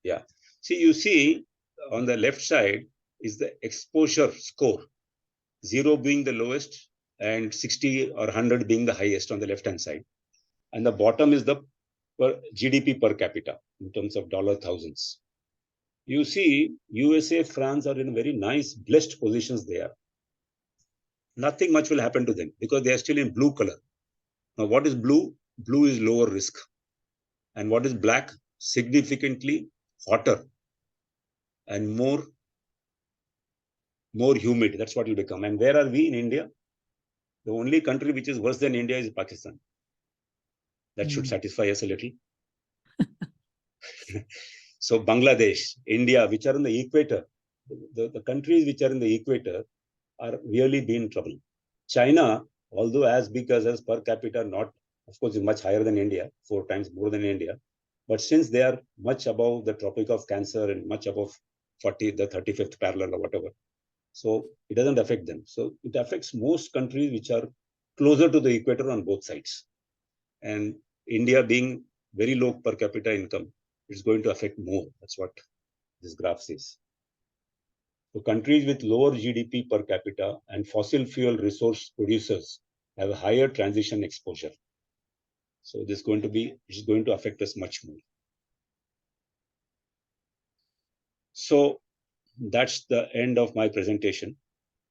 Yeah. See, you see on the left side is the exposure score, 0 being the lowest and 60 or 100 being the highest on the left-hand side. And the bottom is the GDP per capita in terms of dollar thousands. You see, USA, France are in very nice, blessed positions there. Nothing much will happen to them because they are still in blue color. Now, what is blue? Blue is lower risk. And what is black? Significantly hotter and more humid. That's what will become. And where are we in India? The only country which is worse than India is Pakistan. That should satisfy us a little. So Bangladesh, India, which are on the equator, the countries which are in the equator are really be in trouble. China, although as big as per capita, not, of course, is much higher than India, 4 times more than India. But since they are much above the Tropic of Cancer and much above the 35th parallel or whatever, so it doesn't affect them. So it affects most countries which are closer to the equator on both sides. And India being very low per capita income, it's going to affect more. That's what this graph says. So countries with lower GDP per capita and fossil fuel resource producers have a higher transition exposure. So this is going to affect us much more. So that's the end of my presentation.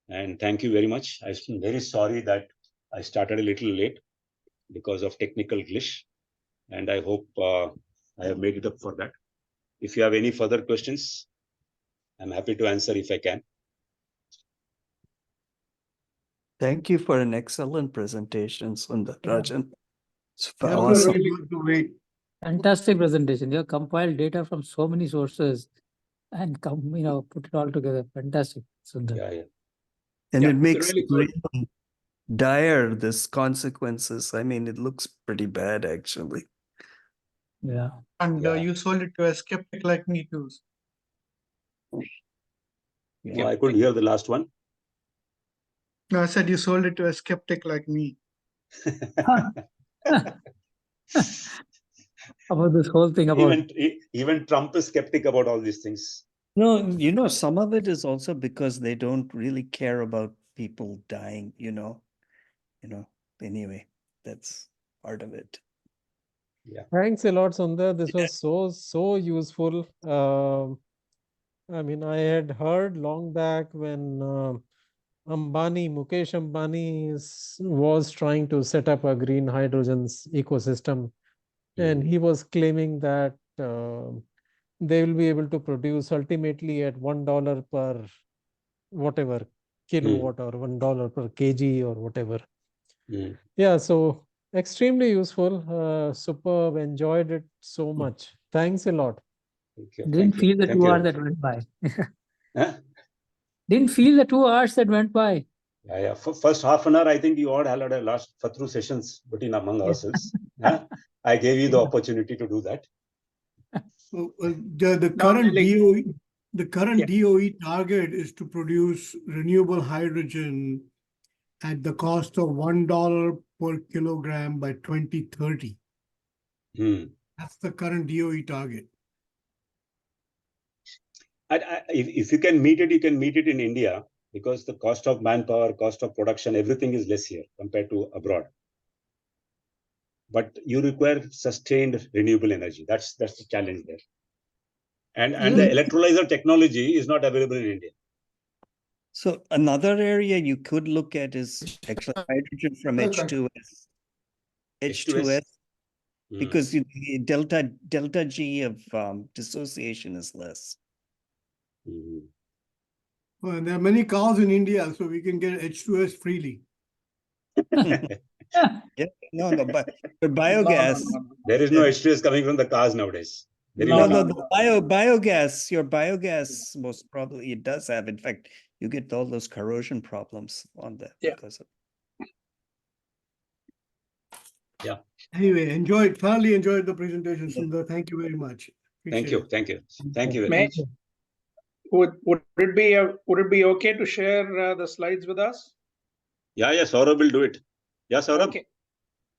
And thank you very much. I'm very sorry that I started a little late because of technical glitch. And I hope I have made it up for that. If you have any further questions, I'm happy to answer if I can. Thank you for an excellent presentation, Sunderajan. It's Yeah, awesome. really worth the wait. Fantastic presentation. You have compiled data from so many sources and put it all together. Fantastic, Sundar. Yeah. And Yeah, it it's makes really it good. really dire, this consequences. I mean, it looks pretty bad, actually. Yeah. And Yeah. you sold it to a skeptic like me too. No, I couldn't hear the last one. No, I said you sold it to a skeptic like me. About this whole thing about Even Trump is skeptic about all these things. No, some of it is also because they don't really care about people dying, anyway, that's part of it. Yeah. Thanks a lot, Sundar. This was so useful. I mean, I had heard long back when Mukesh Ambani was trying to set up a green hydrogen's ecosystem, and he was claiming that they will be able to produce ultimately at $1 per whatever kilowatt or $1 per kg or whatever. Yeah, so extremely useful, superb, enjoyed it so much. Thanks a lot. Didn't feel the 2 hours that went by. Didn't feel the 2 hours that went by. Yeah. First half an hour, I think you all had a last through sessions between among ourselves. I gave you the opportunity to do that. The current DOE target is to produce renewable hydrogen at the cost of $1 per kilogram by 2030. That's the current DOE target. If you can meet it, you can meet it in India because the cost of manpower, cost of production, everything is less here compared to abroad. But you require sustained renewable energy. That's the challenge there. And the electrolyzer technology is not available in India. So another area you could look at is actually hydrogen from H2S. H2S, because the delta G of dissociation is less. Well, there are many cows in India, so we can get H2S freely. Yeah, but biogas. No. There is no H2S coming from the cars nowadays. The biogas, your biogas most probably it does have. In fact, you get all those corrosion problems on that because of. Yeah. Anyway, thoroughly enjoyed the presentation, Sundar. Thank you very much. Thank you very much. Would it be okay to share the slides with us? Yeah, Saurabh will do it. Yeah, Saurabh. Okay.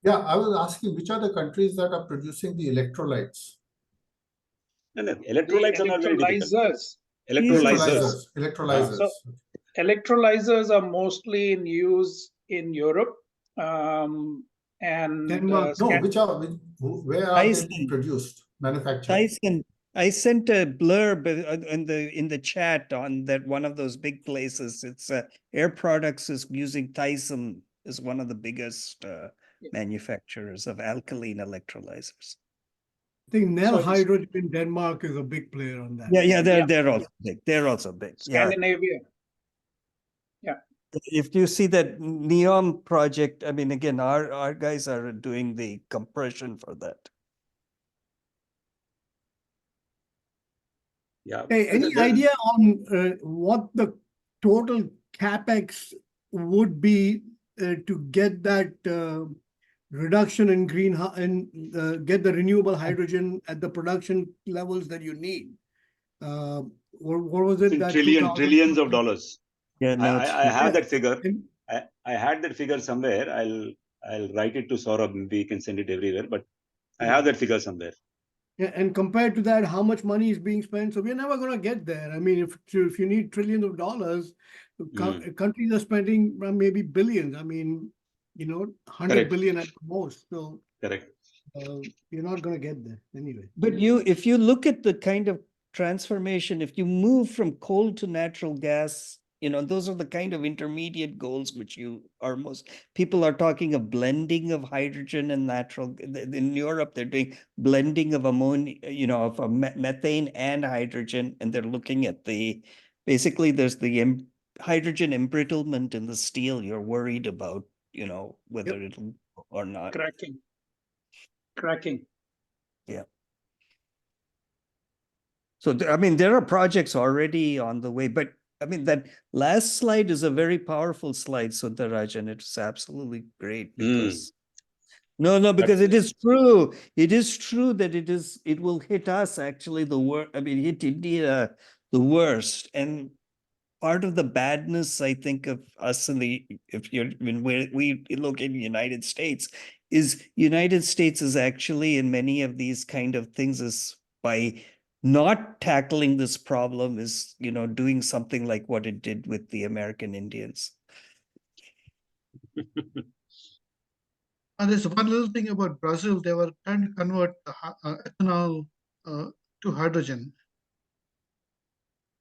Yeah, I was asking which are the countries that are producing the electrolytes? No, electrolytes are not very difficult. Electrolyzers. So electrolyzers are mostly in use in Europe and Denmark. Where are they being produced, manufactured? I sent a blurb in the chat on that one of those big places. It's Air Products is using Thyssen as one of the biggest manufacturers of alkaline electrolyzers. I think Nel Hydrogen in Denmark is a big player on that. Yeah, they're also big. They're also big. Scandinavia. Yeah. If you see that NEOM project, I mean, again, our guys are doing the compression for that. Yeah. Hey, any idea on what the total capex would be to get that reduction in get the renewable hydrogen at the production levels that you need. What was it In that trillions of dollars. Yeah, no, it's I have Yeah. that figure. And- I had that figure somewhere. I'll write it to Saurabh. Maybe he can send it everywhere. But I have that figure somewhere. Yeah, and compared to that, how much money is being spent? So we're never going to get there. I mean, if you need trillions of dollars, countries are spending maybe billions. I mean, 100 Correct. billion at the most. So Correct. you're not going to get there anyway. But if you look at the kind of transformation, if you move from coal to natural gas, those are the kind of intermediate goals which people are talking of blending of hydrogen and natural. In Europe, they're doing blending of ammonia, of methane and hydrogen, and they're looking at basically there's the hydrogen embrittlement in the steel you're worried about, whether it'll or not. Cracking. Yeah. So, I mean, there are projects already on the way, but I mean, that last slide is a very powerful slide, Sunderajan. It's absolutely great because because it is true. It is true that it will hit us actually the worst. I mean, hit India the worst. And part of the badness, I think, of us when we look in the United States, United States is actually in many of these kind of things is by not tackling this problem is, doing something like what it did with the American Indians. And there's one little thing about Brazil. They were trying to convert ethanol to hydrogen.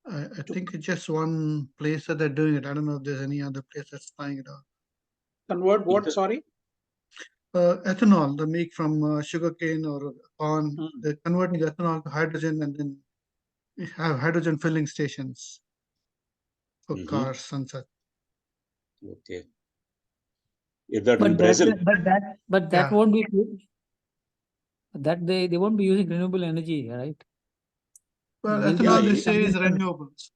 I think it's just one place that they're doing it. I don't know if there's any other place that's trying it out. Convert what? Sorry? Ethanol, they make from sugarcane or corn. They're converting ethanol to hydrogen and then we have hydrogen filling stations for cars and such. Okay. If that But in Brazil. that won't be that they won't be using renewable energy, right? Well, They'll ethanol be they say is using- renewables.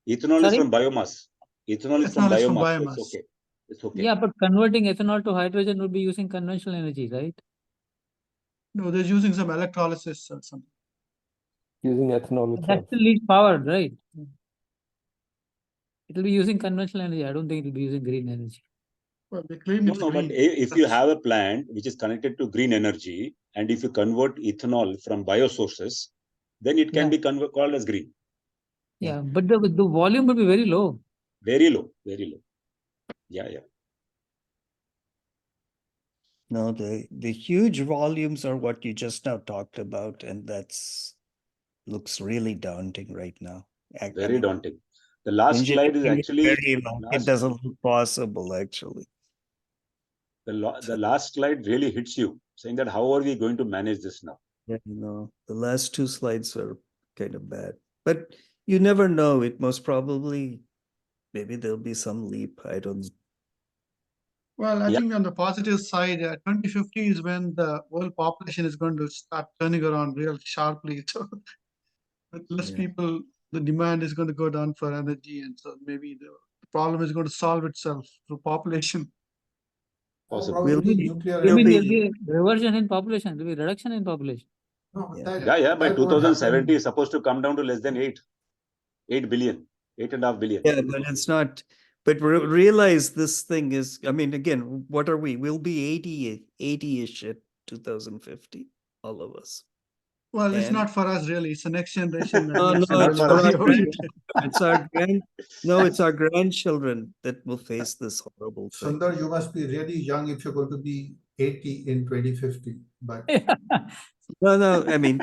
Ethanol is from biomass. Ethanol is from Ethanol is from biomass. biomass. It's okay. It's okay. Yeah, but converting ethanol to hydrogen would be using conventional energy, right? No, they're using some electrolysis or something. Using ethanol That itself. still needs power, right? It'll be using conventional energy. I don't think it'll be using green energy. Well, they claim No, it's no, green. but if you have a plant which is connected to green energy, and if you convert ethanol from biosources, then it can be called as green. Yeah, but the volume would be very low. Very low, very low. Yeah, yeah. No, the huge volumes are what you just now talked about, and looks really daunting right now. Very daunting. The last slide is actually it doesn't look possible actually. The last slide really hits you, saying that how are we going to manage this now? Yeah, no, the last two slides are kind of bad, but you never know. It most probably, maybe there'll be some leap. I don't. Well, I think on the positive side, 2050 is when the world population is going to start turning around real sharply. So with less people, the demand is going to go down for energy, and so maybe the problem is going to solve itself through population. Probably nuclear You mean there'll energy. be reversion in population, there'll be reduction in population? No, Yeah. By that won't 2070, happen. it's supposed to come down to less than 8 billion, 8.5 billion. Yeah, but it's not. But realize this thing is, I mean, again, what are we? We'll be 80-ish at 2050, all of us. Well, it's not for us really. It's the next generation. No, that no, needs to it's really our worry about it. it's our grandchildren that will face this horrible thing. Sundar, you must be really young if you're going to be 80 in 2050. But No, I mean,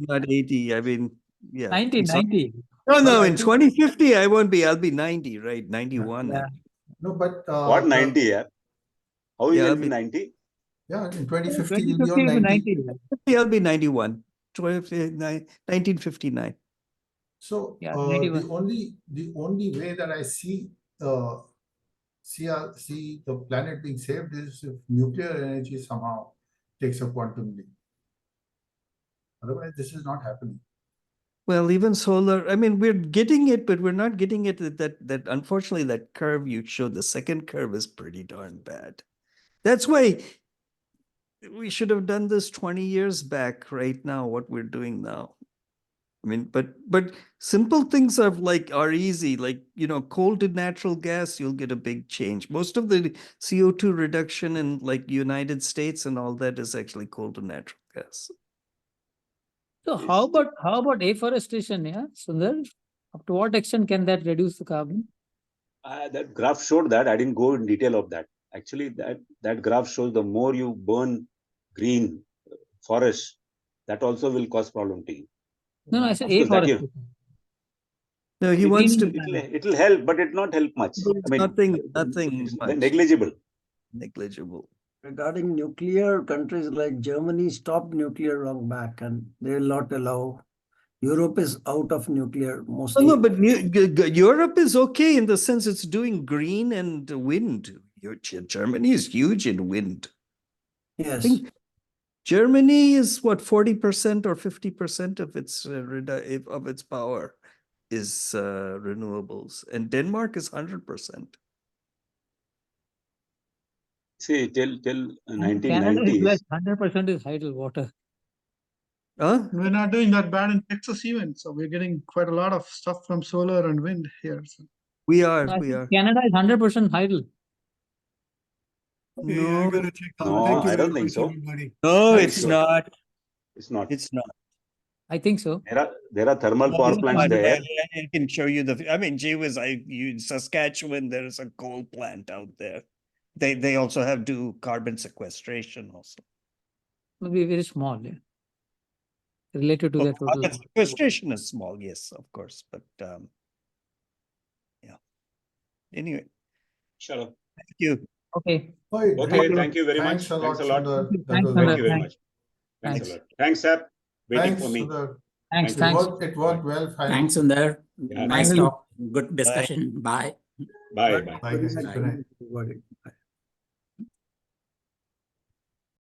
not 80. I mean, yeah. 90. No, in 2050, I won't be. I'll be 90, right? 91. Yeah. no, but What 90? Yeah. How will you be 90? Yeah, in 2050 2050 you'll be will on be 90. 90. I'll be 91. 1959. So Yeah, the only way that I see the planet being saved is if nuclear energy somehow takes a quantum leap. Otherwise, this is not happening. Well, even solar, I mean, we're getting it, but we're not getting it at that unfortunately, that curve you showed, the second curve is pretty darn bad. That's why we should have done this 20 years back right now, what we're doing now. I mean, but simple things are easy, like, coal to natural gas, you'll get a big change. Most of the CO2 reduction in like United States and all that is actually coal to natural gas. So how about afforestation, yeah, Sundar? Up to what extent can that reduce the carbon? That graph showed that. I didn't go in detail of that. Actually, that graph shows the more you burn green forest, that also will cause problem to you. No, I said Of course, that afforestation. No, he wants to. It'll help, but it not help much. I mean, nothing it's much. negligible. Negligible. Regarding nuclear, countries like Germany stopped nuclear long back, and they will not allow. Europe is out of nuclear mostly. No, but Europe is okay in the sense it's doing green and wind. Germany is huge in wind. Yes. I think Germany is what, 40% or 50% of its power is renewables, and Denmark is 100%. See, till Canada is 1990s. like 100% is tidal water. Huh? We're not doing that bad in Texas even, so we're getting quite a lot of stuff from solar and wind here. So. We are. Canada is 100% tidal. Yeah, I gotta check out. No, Thank you I very don't think much, so. everybody. No, Thank it's you. not. It's not. It's not. I think so. There are thermal No, power it's plants not. there. I can show you I mean, gee whiz, in Saskatchewan, there is a coal plant out there. They also have carbon sequestration also. Maybe very small, yeah. Related to their total. Carbon sequestration is small, yes, of course, but yeah. Anyway. Sure. Thank you. Okay. Okay, thank you very Thanks much. a lot, Thanks a lot. Sundar. That Thanks, was Sundar. Thank you very Thanks. much. Thanks Thanks. a lot. Thanks, sir. Waiting Thanks, for me. Sundar. Thanks. It worked well. Finally. Thanks, Sundar. Yeah, Nice finally. talk. Good discussion. Bye. Bye. Good Bye. Bye, guys. night, Good night. everybody.